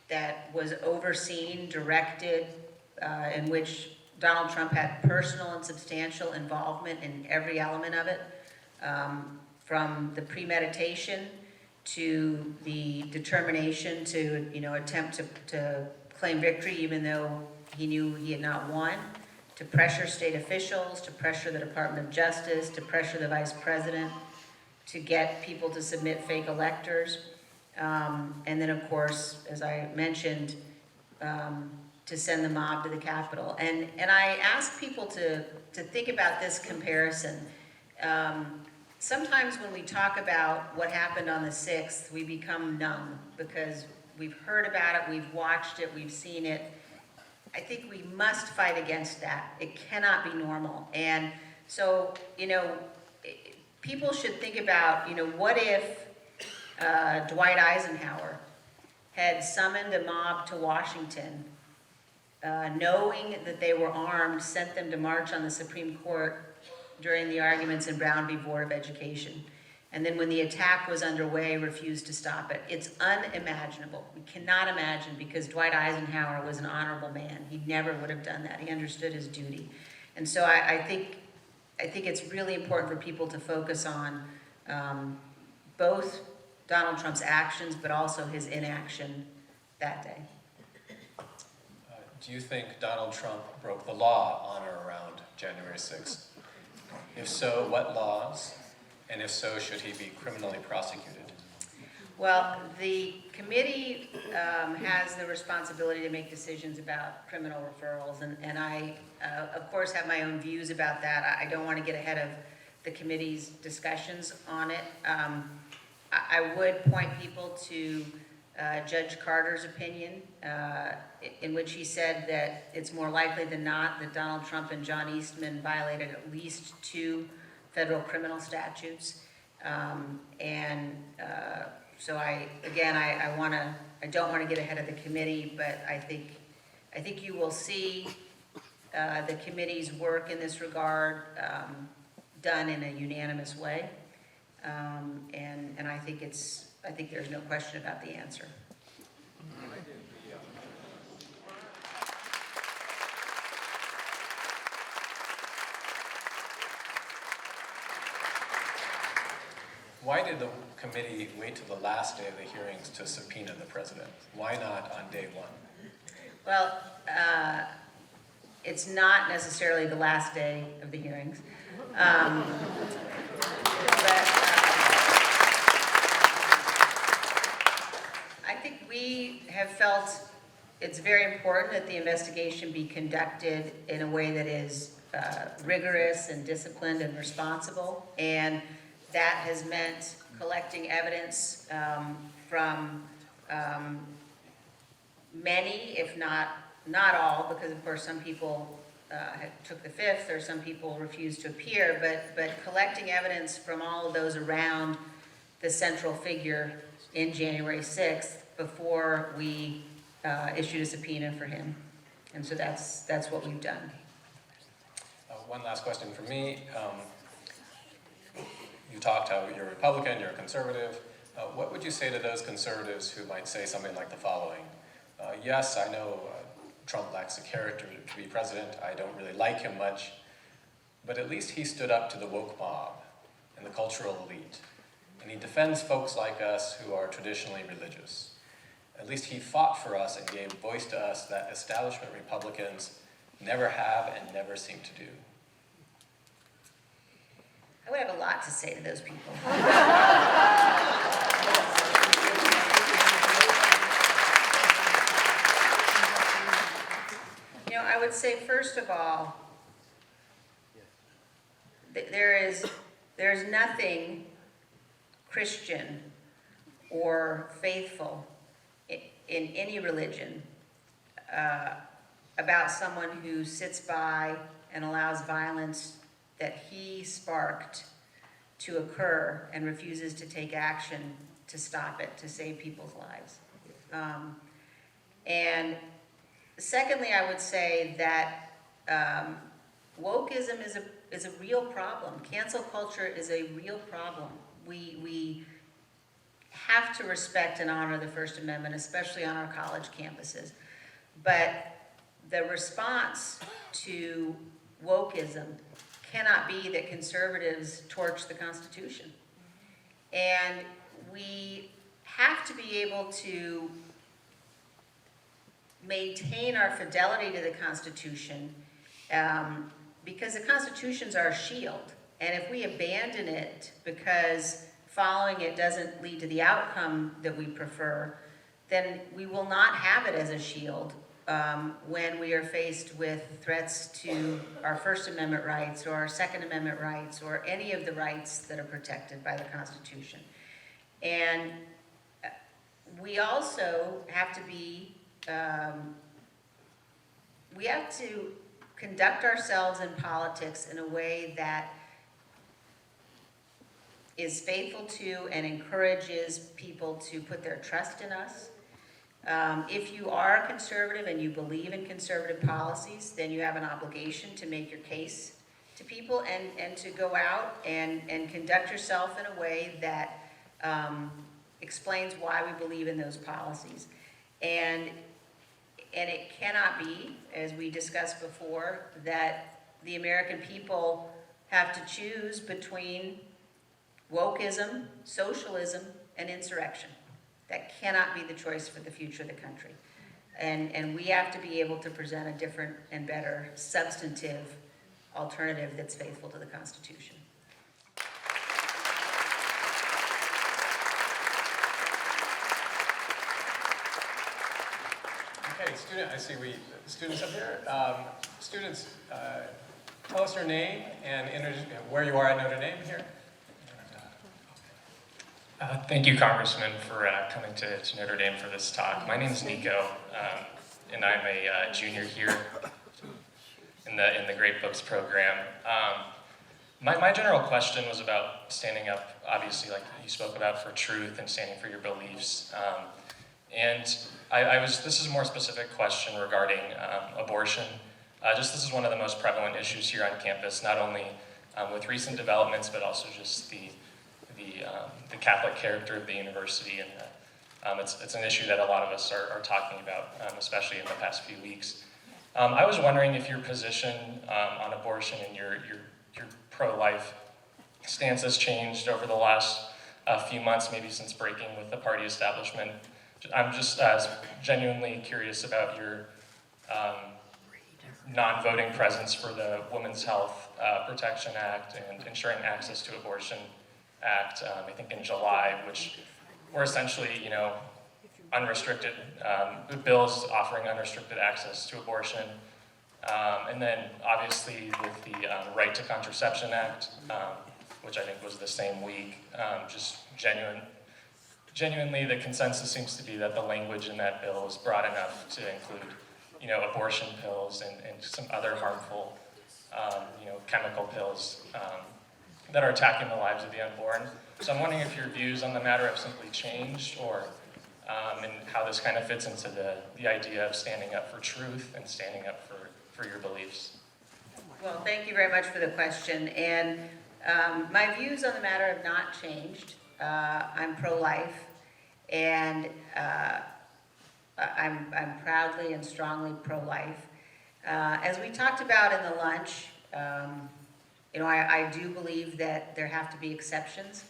that was overseen, directed, in which Donald Trump had personal and substantial involvement in every element of it, from the premeditation to the determination to, attempt to claim victory even though he knew he had not won, to pressure state officials, to pressure the Department of Justice, to pressure the Vice President, to get people to submit fake electors, and then of course, as I mentioned, to send the mob to the Capitol. And I ask people to think about this comparison. Sometimes when we talk about what happened on the 6th, we become numb because we've heard about it, we've watched it, we've seen it. I think we must fight against that. It cannot be normal. And so, people should think about, what if Dwight Eisenhower had summoned a mob to Washington, knowing that they were armed, sent them to march on the Supreme Court during the arguments in Brown v. Board of Education. And then when the attack was underway, refused to stop it. It's unimaginable. We cannot imagine, because Dwight Eisenhower was an honorable man. He never would have done that. He understood his duty. And so I think it's really important for people to focus on both Donald Trump's actions, but also his inaction that day. Do you think Donald Trump broke the law on or around January 6th? If so, what laws? And if so, should he be criminally prosecuted? Well, the committee has the responsibility to make decisions about criminal referrals, and I, of course, have my own views about that. I don't want to get ahead of the committee's discussions on it. I would point people to Judge Carter's opinion, in which he said that it's more likely than not that Donald Trump and John Eastman violated at least 2 federal criminal statutes. So I don't want to get ahead of the committee, but I think you will see the committee's work in this regard done in a unanimous way, and I think there's no question about the answer. Why did the committee wait till the last day of the hearings to subpoena the president? Why not on day 1? Well, it's not necessarily the last day of the hearings. But I think we have felt it's very important that the investigation be conducted in a way that is rigorous and disciplined and responsible. And that has meant collecting evidence from many, if not all, because of course some people took the fifth or some people refused to appear, but collecting evidence from all of those around the central figure in January 6th before we issued a subpoena for him. And so that's what we've done. One last question from me. You talked how you're a Republican, you're a conservative. What would you say to those conservatives who might say something like the following? Yes, I know Trump lacks the character to be president. I don't really like him much. But at least he stood up to the woke mob and the cultural elite. And he defends folks like us who are traditionally religious. At least he fought for us and gave voice to us that establishment Republicans never have and never seem to do. I would have a lot to say to those people. I would say, first of all, there's nothing Christian or faithful in any religion about someone who sits by and allows violence that he sparked to occur and refuses to take action to stop it, to save people's lives. And secondly, I would say that wokeism is a real problem. Cancel culture is a real problem. We have to respect and honor the First Amendment, especially on our college campuses. But the response to wokeism cannot be that conservatives torch the Constitution. And we have to be able to maintain our fidelity to the Constitution, because the Constitution's our shield. And if we abandon it because following it doesn't lead to the outcome that we prefer, then we will not have it as a shield when we are faced with threats to our First Amendment rights or our Second Amendment rights or any of the rights that are protected by the Constitution. And we also have to be, we have to conduct ourselves in politics in a way that is faithful to and encourages people to put their trust in us. If you are a conservative and you believe in conservative policies, then you have an obligation to make your case to people and to go out and conduct yourself in a way that explains why we believe in those policies. And it cannot be, as we discussed before, that the American people have to choose between wokeism, socialism, and insurrection. That cannot be the choice for the future of the country. And we have to be able to present a different and better substantive alternative that's faithful to the Constitution. Okay, I see students up here. Students, tell us your name and where you are at Notre Dame here. Thank you, Congressman, for coming to Notre Dame for this talk. My name is Nico, and I'm a junior here in the Great Books program. My general question was about standing up, obviously, like you spoke about, for truth and standing for your beliefs. And this is a more specific question regarding abortion. This is one of the most prevalent issues here on campus, not only with recent developments, but also just the Catholic character of the university, and it's an issue that a lot of us are talking about, especially in the past few weeks. I was wondering if your position on abortion and your pro-life stance has changed over the last few months, maybe since breaking with the party establishment. I'm just genuinely curious about your non-voting presence for the Women's Health Protection Act and Ensuring Access to Abortion Act, I think in July, which were essentially, unrestricted bills offering unrestricted access to abortion. And then obviously with the Right to Contraception Act, which I think was the same week, just genuinely the consensus seems to be that the language in that bill is broad enough to include, abortion pills and some other harmful, chemical pills that are attacking the lives of the unborn. So I'm wondering if your views on the matter have simply changed, or and how this kind of fits into the idea of standing up for truth and standing up for your beliefs. Well, thank you very much for the question. And my views on the matter have not changed. I'm pro-life, and I'm proudly and strongly pro-life. As we talked about in the lunch, I do believe that there have to be exceptions,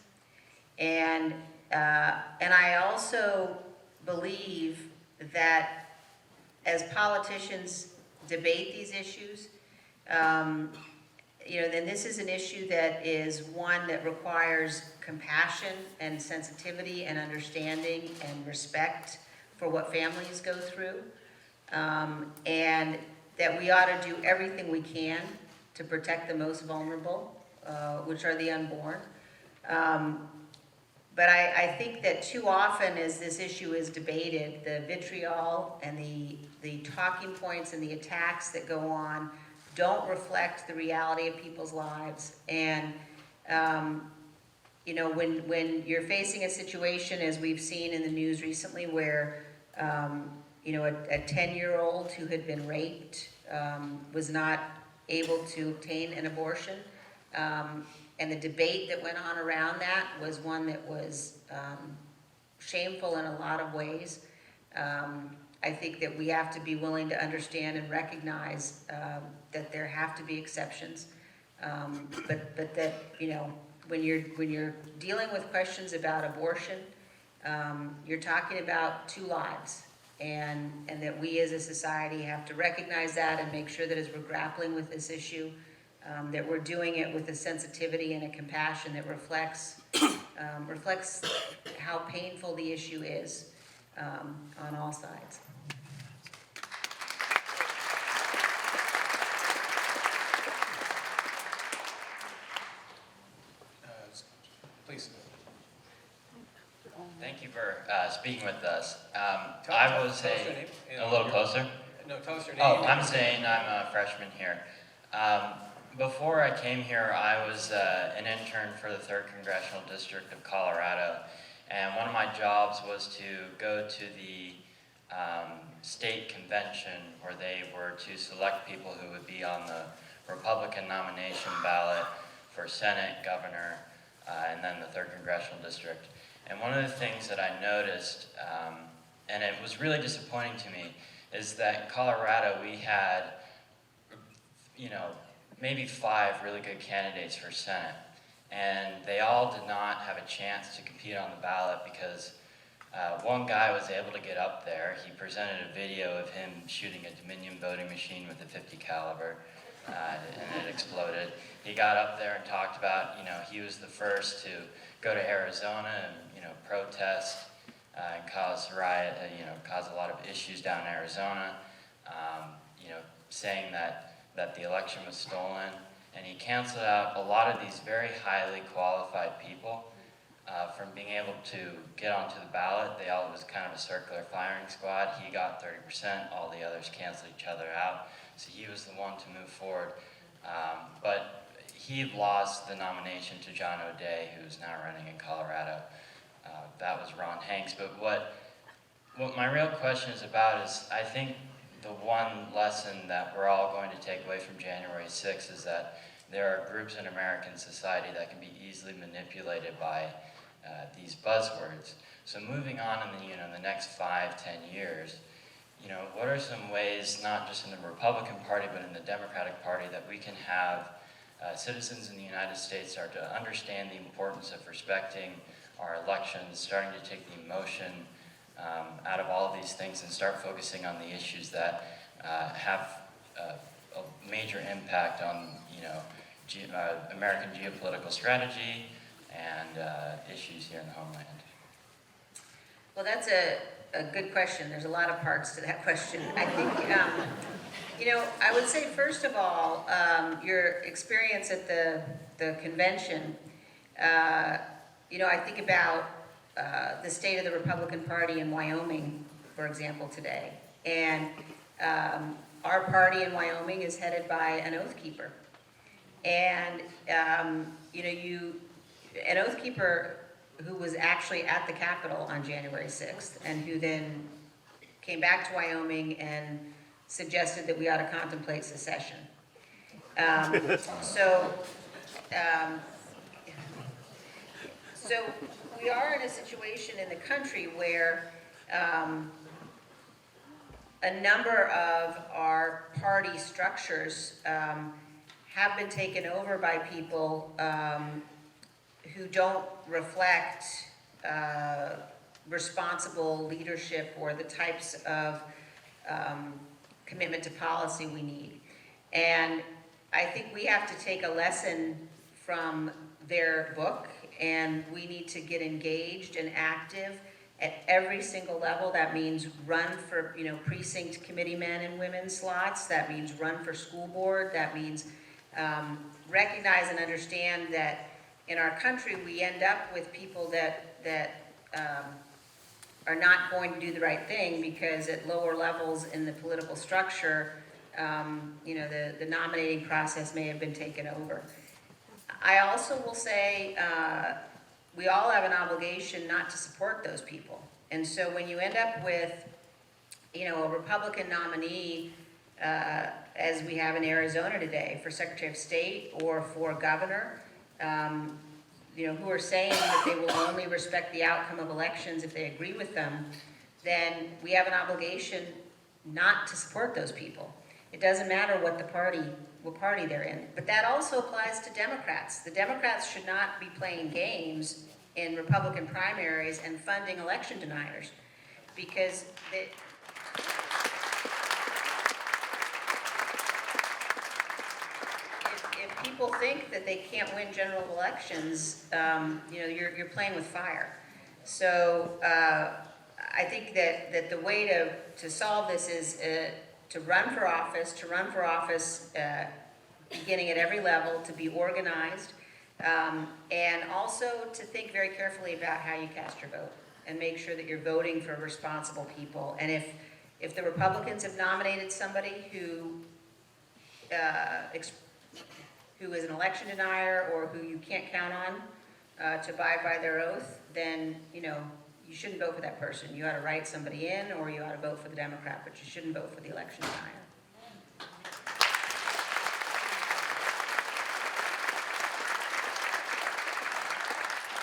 and I also believe that as politicians debate these issues, then this is an issue that is one that requires compassion and sensitivity and understanding and respect for what families go through, and that we ought to do everything we can to protect the most vulnerable, which are the unborn. But I think that too often as this issue is debated, the vitriol and the talking points and the attacks that go on don't reflect the reality of people's lives. And when you're facing a situation, as we've seen in the news recently, where You know, a 10-year-old who had been raped was not able to obtain an abortion. And the debate that went on around that was one that was shameful in a lot of ways. I think that we have to be willing to understand and recognize that there have to be exceptions. But that, you know, when you're dealing with questions about abortion, you're talking about 2 lives. And that we as a society have to recognize that and make sure that as we're grappling with this issue, that we're doing it with a sensitivity and a compassion that reflects how painful the issue is on all sides. Please. Thank you for speaking with us. Tell us your name. A little closer. No, tell us your name. Oh, I'm Zane. I'm a freshman here. Before I came here, I was an intern for the 3rd Congressional District of Colorado, and one of my jobs was to go to the state convention where they were to select people who would be on the Republican nomination ballot for Senate, Governor, and then the 3rd Congressional District. And one of the things that I noticed, and it was really disappointing to me, is that in Colorado we had, you know, maybe 5 really good candidates for Senate. And they all did not have a chance to compete on the ballot because one guy was able to get up there. He presented a video of him shooting a Dominion voting machine with a .50 caliber, and it exploded. He got up there and talked about, you know, he was the first to go to Arizona and, you know, protest and cause riot, cause a lot of issues down in Arizona, you know, saying that the election was stolen. And he canceled out a lot of these very highly qualified people from being able to get onto the ballot. They all, it was kind of a circular firing squad. He got 30%, all the others canceled each other out. So he was the one to move forward. But he lost the nomination to John O'Day, who's now running in Colorado. That was Ron Hanks. But what my real question is about is, I think the one lesson that we're all going to take away from January 6th is that there are groups in American society that can be easily manipulated by these buzzwords. So moving on in the next 5-10 years, what are some ways, not just in the Republican Party, but in the Democratic Party, that we can have citizens in the United States start to understand the importance of respecting our elections, starting to take the emotion out of all of these things and start focusing on the issues that have a major impact on, American geopolitical strategy and issues here in the homeland? Well, that's a good question. There's a lot of parts to that question. I think, I would say, first of all, your experience at the convention, I think about the state of the Republican Party in Wyoming, for example, today. And our party in Wyoming is headed by an oath keeper. And, an oath keeper who was actually at the Capitol on January 6th and who then came back to Wyoming and suggested that we ought to contemplate secession. So we are in a situation in the country where a number of our party structures have been taken over by people who don't reflect responsible leadership or the types of commitment to policy we need. And I think we have to take a lesson from their book, and we need to get engaged and active at every single level. That means run for, precinct committeemen and women slots. That means run for school board. That means recognize and understand that in our country we end up with people that are not going to do the right thing because at lower levels in the political structure, the nominating process may have been taken over. I also will say we all have an obligation not to support those people. And so when you end up with a Republican nominee, as we have in Arizona today, for Secretary of State or for governor, who are saying that they will only respect the outcome of elections if they agree with them, then we have an obligation not to support those people. It doesn't matter what party they're in. But that also applies to Democrats. The Democrats should not be playing games in Republican primaries and funding election deniers, because if people think that they can't win general elections, you're playing with fire. So I think that the way to solve this is to run for office, beginning at every level, to be organized, and also to think very carefully about how you cast your vote and make sure that you're voting for responsible people. And if the Republicans have nominated somebody who is an election denier or who you can't count on to abide by their oath, then you shouldn't vote for that person. You ought to write somebody in, or you ought to vote for the Democrat, but you shouldn't vote for the election denier.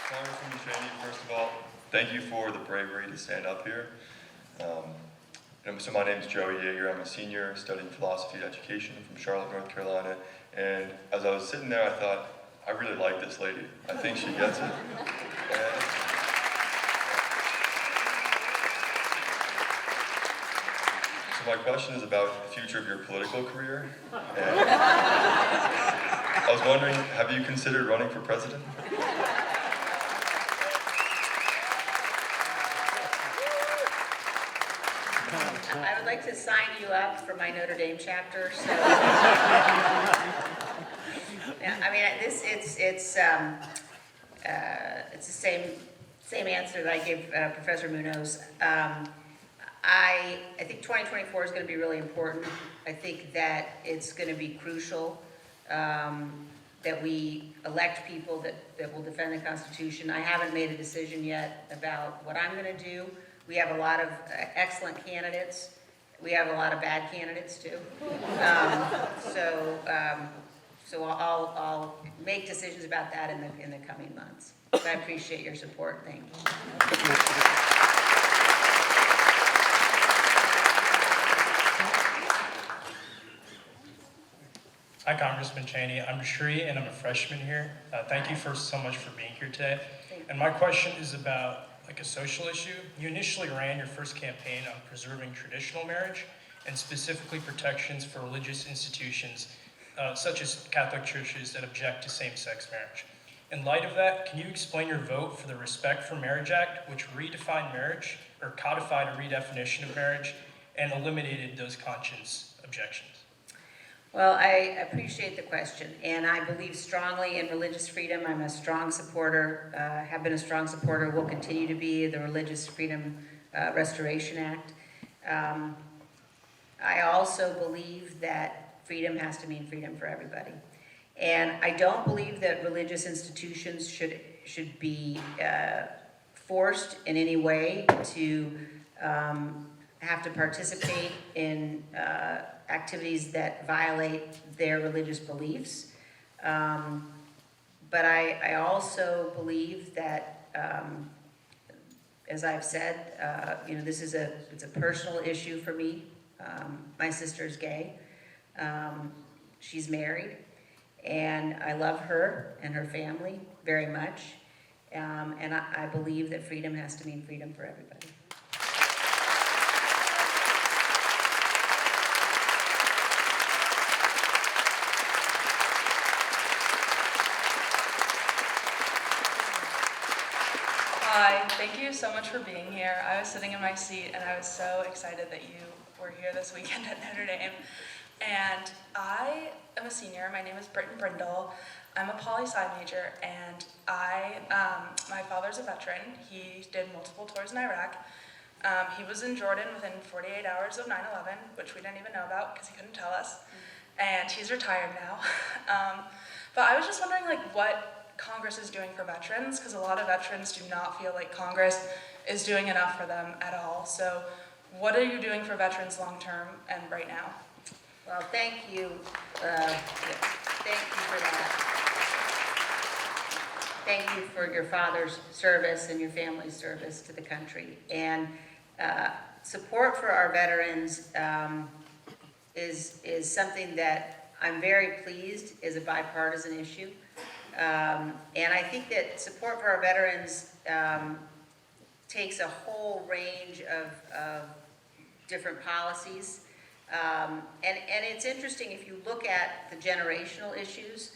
Congresswoman Cheney, first of all, thank you for the bravery to stand up here. So my name is Joey Yeager. I'm a senior studying philosophy and education from Charlotte, North Carolina. And as I was sitting there, I thought, I really like this lady. I think she gets it. So my question is about the future of your political career. And I was wondering, have you considered running for president? I would like to sign you up for my Notre Dame chapter. So, it's the same answer that I gave Professor Munoz. I think 2024 is going to be really important. I think that it's going to be crucial that we elect people that will defend the Constitution. I haven't made a decision yet about what I'm going to do. We have a lot of excellent candidates. We have a lot of bad candidates too. So I'll make decisions about that in the coming months. But I appreciate your support. Thank you. Hi, Congressman Cheney. I'm Shri, and I'm a freshman here. Thank you so much for being here today. And my question is about a social issue. You initially ran your first campaign on preserving traditional marriage and specifically protections for religious institutions such as Catholic churches that object to same-sex marriage. In light of that, can you explain your vote for the Respect for Marriage Act, which redefined marriage or codified a redefinition of marriage and eliminated those conscience objections? Well, I appreciate the question, and I believe strongly in religious freedom. I'm a strong supporter, have been a strong supporter, will continue to be the Religious Freedom Restoration Act. I also believe that freedom has to mean freedom for everybody. And I don't believe that religious institutions should be forced in any way to have to participate in activities that violate their religious beliefs. But I also believe that, as I've said, it's a personal issue for me. My sister's gay. She's married, and I love her and her family very much. And I believe that freedom has to mean freedom for everybody. Hi, thank you so much for being here. I was sitting in my seat and I was so excited that you were here this weekend at Notre Dame. And I am a senior. My name is Britton Brindle. I'm a poli-sci major, and my father's a veteran. He did multiple tours in Iraq. He was in Jordan within 48 hours of 9/11, which we didn't even know about because he couldn't tell us. And he's retired now. But I was just wondering what Congress is doing for veterans, because a lot of veterans do not feel like Congress is doing enough for them at all. So what are you doing for veterans long-term and right now? Well, thank you. Thank you for that. Thank you for your father's service and your family's service to the country. And support for our veterans is something that I'm very pleased is a bipartisan issue. And I think that support for our veterans takes a whole range of different policies. And it's interesting if you look at the generational issues.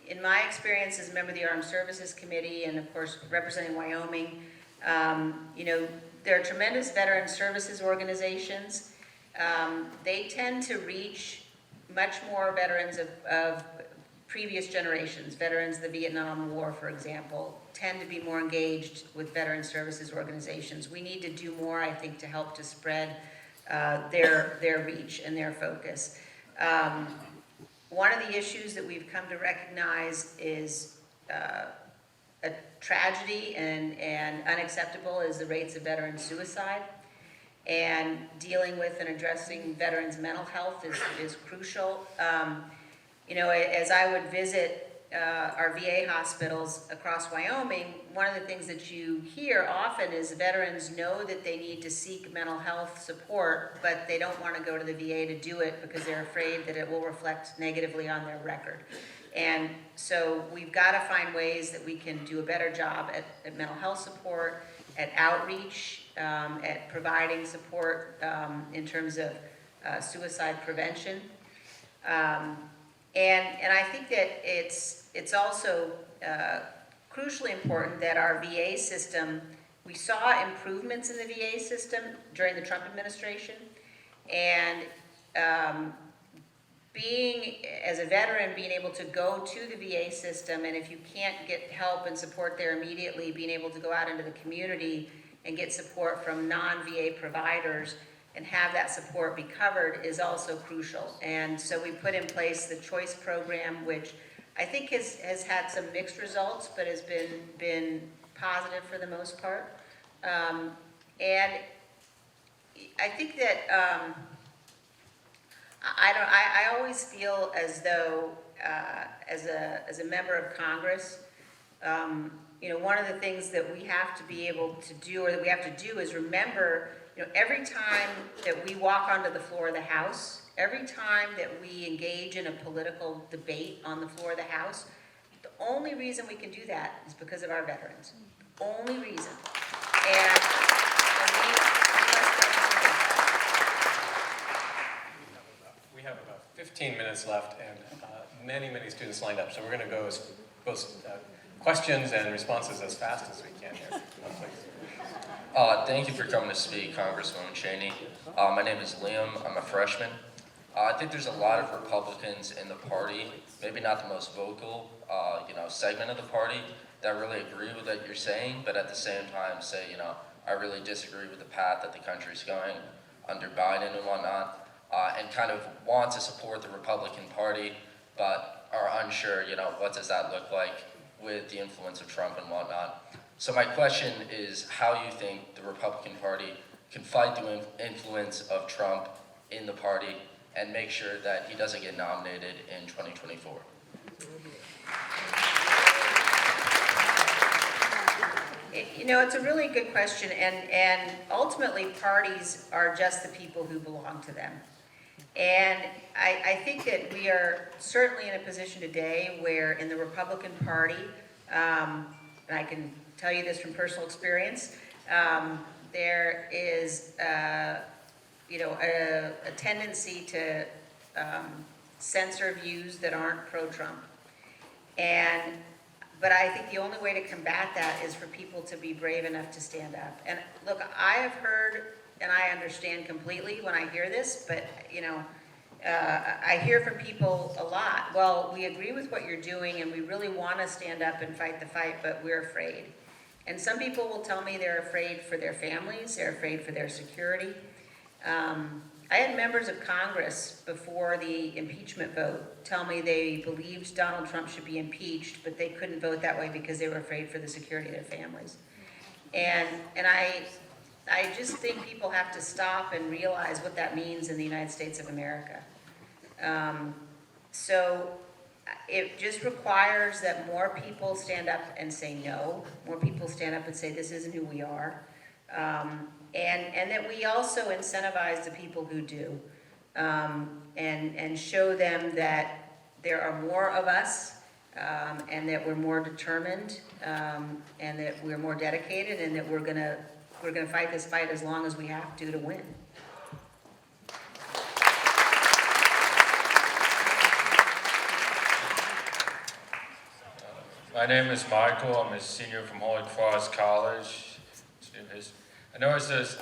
In my experience as a member of the Armed Services Committee and of course representing Wyoming, there are tremendous veteran services organizations. They tend to reach much more veterans of previous generations. Veterans of the Vietnam War, for example, tend to be more engaged with veteran services organizations. We need to do more, I think, to help to spread their reach and their focus. One of the issues that we've come to recognize is a tragedy and unacceptable is the rates of veteran suicide. And dealing with and addressing veterans' mental health is crucial. As I would visit our VA hospitals across Wyoming, one of the things that you hear often is veterans know that they need to seek mental health support, but they don't want to go to the VA to do it because they're afraid that it will reflect negatively on their record. And so we've got to find ways that we can do a better job at mental health support, at outreach, at providing support in terms of suicide prevention. And I think that it's also crucially important that our VA system, we saw improvements in the VA system during the Trump administration, and as a veteran, being able to go to the VA system, and if you can't get help and support there immediately, being able to go out into the community and get support from non-VA providers and have that support be covered is also crucial. And so we put in place the CHOICE program, which I think has had some mixed results, but has been positive for the most part. And I think that I always feel as though as a member of Congress, one of the things that we have to be able to do, or that we have to do, is remember, every time that we walk onto the floor of the House, every time that we engage in a political debate on the floor of the House, the only reason we can do that is because of our veterans. Only reason. And We have about 15 minutes left and many students lined up, so we're going to go as questions and responses as fast as we can here. Thank you for coming to speak, Congresswoman Cheney. My name is Liam. I'm a freshman. I think there's a lot of Republicans in the party, maybe not the most vocal, segment of the party, that really agree with what you're saying, but at the same time say, I really disagree with the path that the country's going under Biden and whatnot, and kind of want to support the Republican Party, but are unsure, what does that look like with the influence of Trump and whatnot. So my question is how you think the Republican Party can fight the influence of Trump in the party and make sure that he doesn't get nominated in 2024. It's a really good question, and ultimately parties are just the people who belong to them. And I think that we are certainly in a position today where in the Republican Party, and I can tell you this from personal experience, there is a tendency to censor views that aren't pro-Trump. But I think the only way to combat that is for people to be brave enough to stand up. And look, I have heard, and I understand completely when I hear this, but I hear from people a lot, well, we agree with what you're doing and we really want to stand up and fight the fight, but we're afraid. And some people will tell me they're afraid for their families, they're afraid for their security. I had members of Congress before the impeachment vote tell me they believed Donald Trump should be impeached, but they couldn't vote that way because they were afraid for the security of their families. And I just think people have to stop and realize what that means in the United States of America. So it just requires that more people stand up and say no, more people stand up and say this isn't who we are, and that we also incentivize the people who do, and show them that there are more of us, and that we're more determined, and that we're more dedicated, and that we're gonna fight this fight as long as we have to win. My name is Michael. I'm a senior from Holy Cross College. I noticed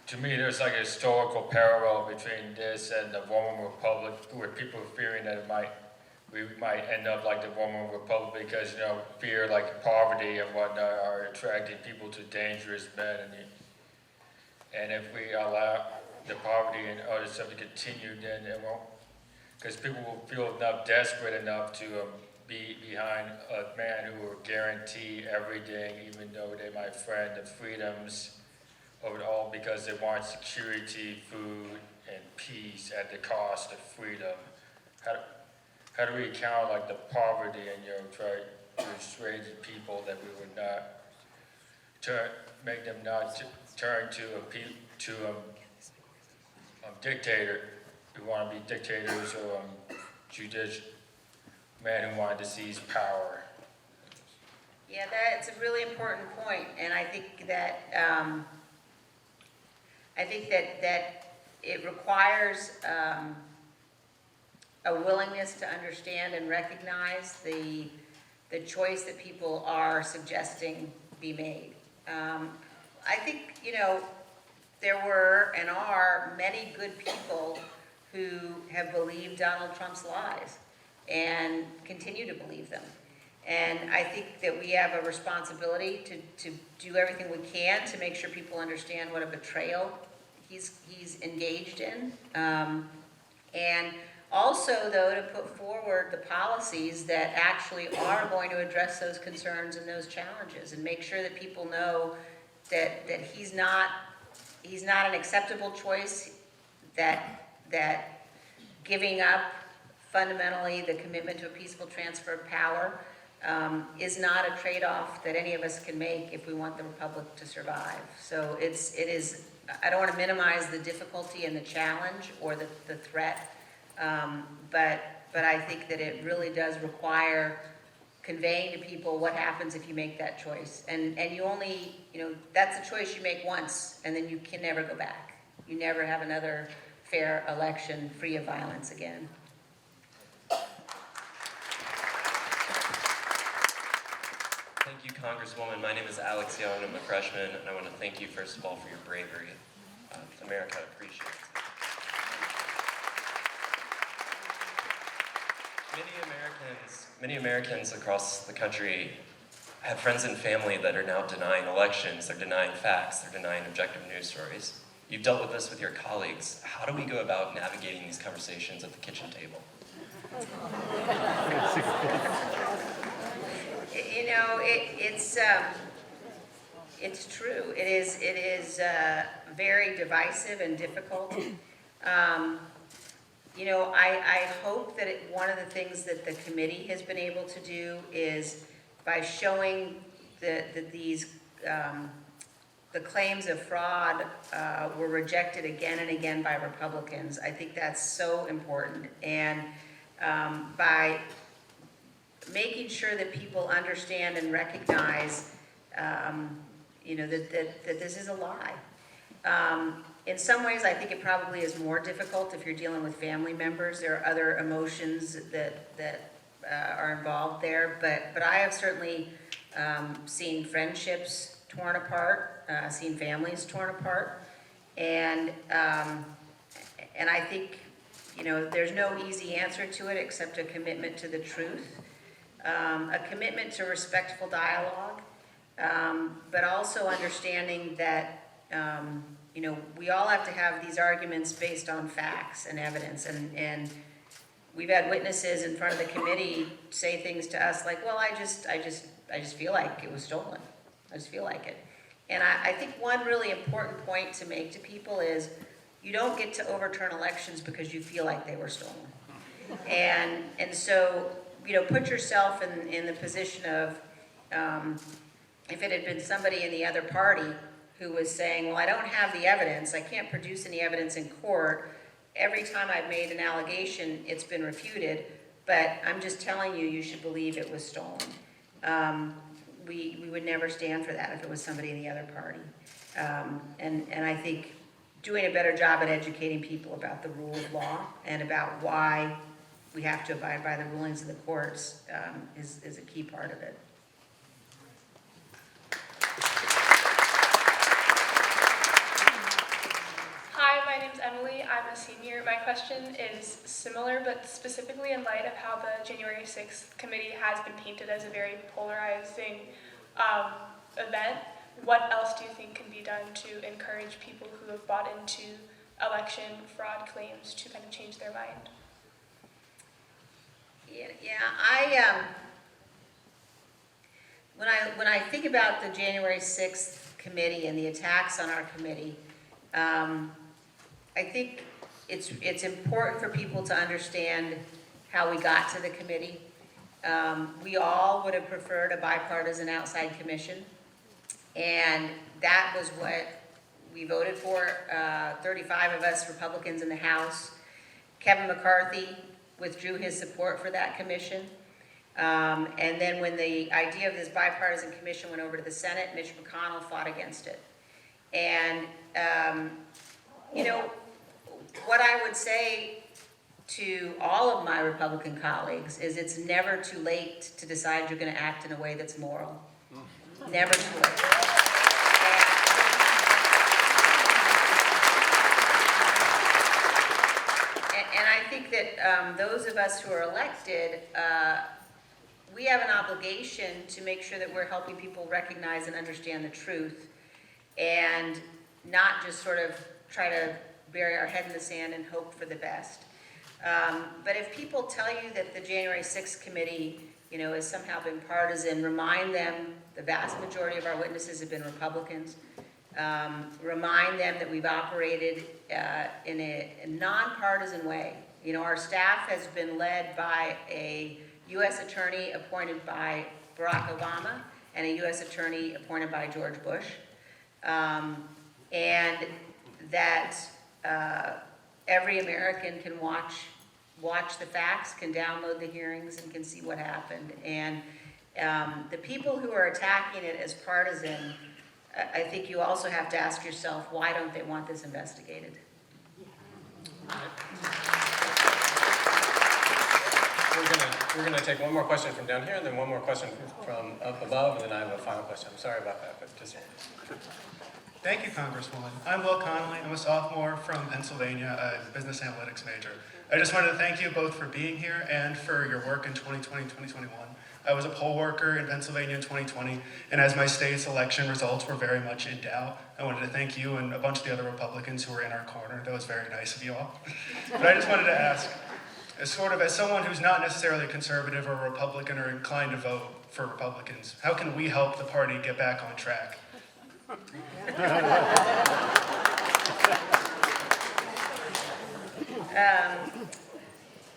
to me, there's like a historical parallel between this and the Roman Republic, where people are fearing that we might end up like the Roman Republic because, fear like poverty and whatnot are attracting people to dangerous men. And if we allow the poverty and other stuff to continue, then it won't, because people will feel desperate enough to be behind a man who will guarantee everything, even though they might threaten the freedoms of it all, because they want security, food, and peace at the cost of freedom. How do we counter like the poverty and try to persuade people that we would not make them not turn to a dictator who want to be dictators or men who want to seize power? Yeah, that's a really important point, and I think that that it requires a willingness to understand and recognize the choice that people are suggesting be made. I think there were and are many good people who have believed Donald Trump's lies and continue to believe them. And I think that we have a responsibility to do everything we can to make sure people understand what a betrayal he's engaged in. And also, though, to put forward the policies that actually are going to address those concerns and those challenges, and make sure that people know that he's not an acceptable choice, that giving up fundamentally the commitment to a peaceful transfer of power is not a trade-off that any of us can make if we want the republic to survive. So it is. I don't want to minimize the difficulty and the challenge or the threat, but I think that it really does require conveying to people what happens if you make that choice. And you only, that's a choice you make once, and then you can never go back. You never have another fair election free of violence again. Thank you, Congresswoman. My name is Alex Young. I'm a freshman, and I want to thank you, first of all, for your bravery. America appreciates it. Many Americans across the country have friends and family that are now denying elections, they're denying facts, they're denying objective news stories. You've dealt with this with your colleagues. How do we go about navigating these conversations at the kitchen table? It's true. It is very divisive and difficult. I hope that one of the things that the committee has been able to do is by showing that these the claims of fraud were rejected again and again by Republicans. I think that's so important, and by making sure that people understand and recognize, that this is a lie. In some ways, I think it probably is more difficult if you're dealing with family members. There are other emotions that are involved there, but I have certainly seen friendships torn apart, seen families torn apart, and I think there's no easy answer to it except a commitment to the truth, a commitment to respectful dialogue, but also understanding that we all have to have these arguments based on facts and evidence, and we've had witnesses in front of the committee say things to us like, well, I just feel like it was stolen. I just feel like it. And I think one really important point to make to people is you don't get to overturn elections because you feel like they were stolen. And so, put yourself in the position of, if it had been somebody in the other party who was saying, well, I don't have the evidence, I can't produce any evidence in court, every time I've made an allegation, it's been refuted, but I'm just telling you, you should believe it was stolen. We would never stand for that if it was somebody in the other party. And I think doing a better job at educating people about the rule of law and about why we have to abide by the rulings of the courts is a key part of it. Hi, my name's Emily. I'm a senior. My question is similar, but specifically in light of how the January 6th committee has been painted as a very polarizing event, what else do you think can be done to encourage people who have bought into election fraud claims to kind of change their mind? When I think about the January 6th committee and the attacks on our committee, I think it's important for people to understand how we got to the committee. We all would have preferred a bipartisan outside commission, and that was what we voted for. 35 of us Republicans in the House. Kevin McCarthy withdrew his support for that commission. And then when the idea of this bipartisan commission went over to the Senate, Mitch McConnell fought against it. And, what I would say to all of my Republican colleagues is it's never too late to decide you're going to act in a way that's moral. Never too late. And I think that those of us who are elected, we have an obligation to make sure that we're helping people recognize and understand the truth and not just sort of try to bury our head in the sand and hope for the best. But if people tell you that the January 6th committee, has somehow been partisan, remind them the vast majority of our witnesses have been Republicans. Remind them that we've operated in a nonpartisan way. Our staff has been led by a U.S. attorney appointed by Barack Obama and a U.S. attorney appointed by George Bush. And that every American can watch the facts, can download the hearings, and can see what happened. And the people who are attacking it as partisan, I think you also have to ask yourself, why don't they want this investigated? We're gonna take one more question from down here, and then one more question from up above, and then I have a final question. I'm sorry about that, but just... Thank you, Congresswoman. I'm Will Connolly. I'm a sophomore from Pennsylvania, a business analytics major. I just wanted to thank you both for being here and for your work in 2020, 2021. I was a poll worker in Pennsylvania in 2020, and as my state's election results were very much in doubt, I wanted to thank you and a bunch of the other Republicans who were in our corner. That was very nice of you all. But I just wanted to ask, as someone who's not necessarily conservative or Republican or inclined to vote for Republicans, how can we help the party get back on track?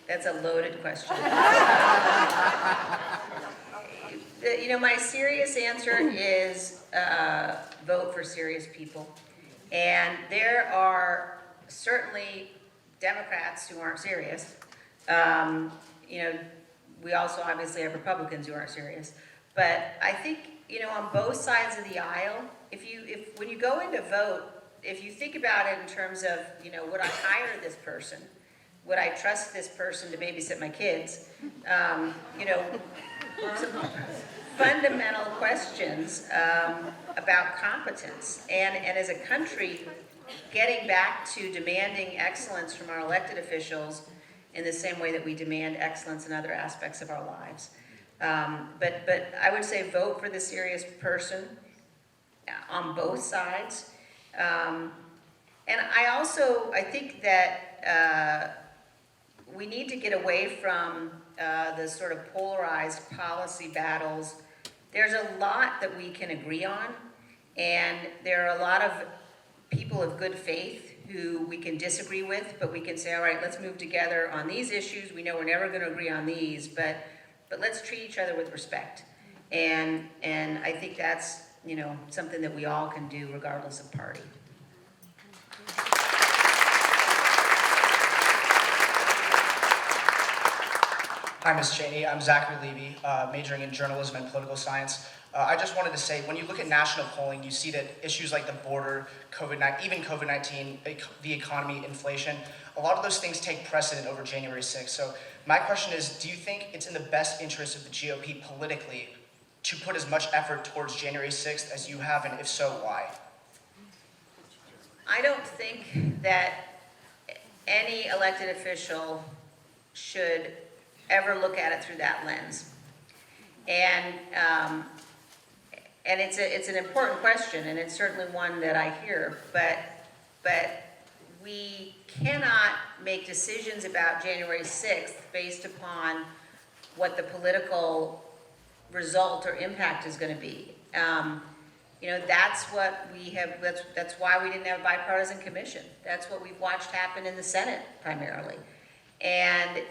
That's a loaded question. My serious answer is vote for serious people. And there are certainly Democrats who aren't serious. We also obviously have Republicans who aren't serious. But I think, on both sides of the aisle, when you go in to vote, if you think about it in terms of, would I hire this person? Would I trust this person to babysit my kids? Some fundamental questions about competence. And as a country, getting back to demanding excellence from our elected officials in the same way that we demand excellence in other aspects of our lives. But I would say vote for the serious person on both sides. And I think that we need to get away from the sort of polarized policy battles. There's a lot that we can agree on, And there are a lot of people of good faith who we can disagree with, but we can say, all right, let's move together on these issues. We know we're never going to agree on these, but let's treat each other with respect. And I think that's, something that we all can do regardless of party. Hi, Ms. Cheney. I'm Zachary Levy, majoring in journalism and political science. I just wanted to say, when you look at national polling, you see that issues like the border, even COVID-19, the economy, inflation, a lot of those things take precedent over January 6th. So my question is, do you think it's in the best interest of the GOP politically to put as much effort towards January 6th as you have, and if so, why? I don't think that any elected official should ever look at it through that lens. And it's an important question, and it's certainly one that I hear, but we cannot make decisions about January 6th based upon what the political result or impact is going to be. That's what we have, that's why we didn't have a bipartisan commission. That's what we've watched happen in the Senate primarily. And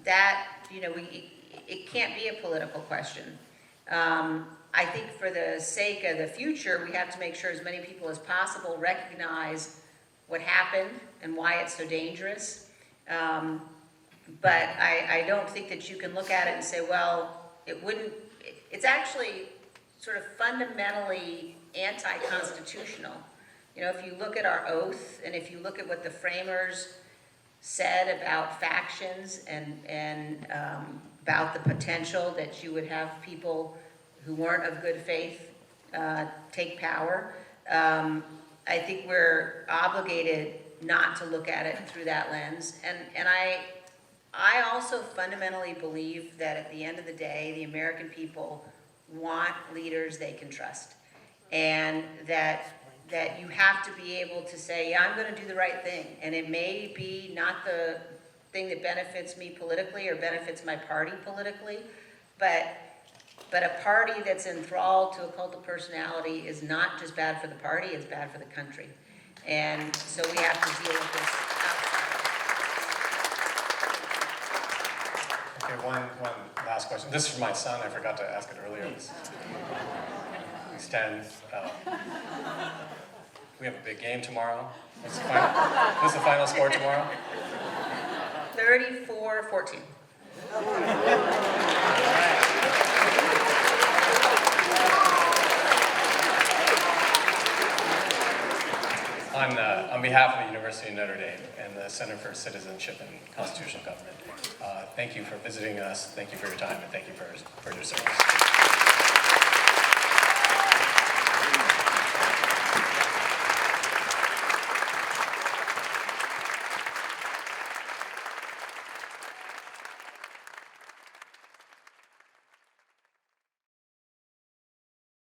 that, it can't be a political question. I think for the sake of the future, we have to make sure as many people as possible recognize what happened and why it's so dangerous. But I don't think that you can look at it and say, well, it's actually sort of fundamentally anti-constitutional. If you look at our oath, and if you look at what the framers said about factions and about the potential that you would have people who weren't of good faith take power, I think we're obligated not to look at it through that lens. And I also fundamentally believe that at the end of the day, the American people want leaders they can trust. And that you have to be able to say, yeah, I'm going to do the right thing. And it may be not the thing that benefits me politically or benefits my party politically, but a party that's enthralled to a cult of personality is not just bad for the party, it's bad for the country. And so we have to deal with this outside. Okay, one last question. This is for my son. I forgot to ask it earlier. He's 10. We have a big game tomorrow. What's the final score tomorrow? 34-14. On behalf of the University of Notre Dame and the Center for Citizenship and Constitutional Government, thank you for visiting us, thank you for your time, and thank you for your service.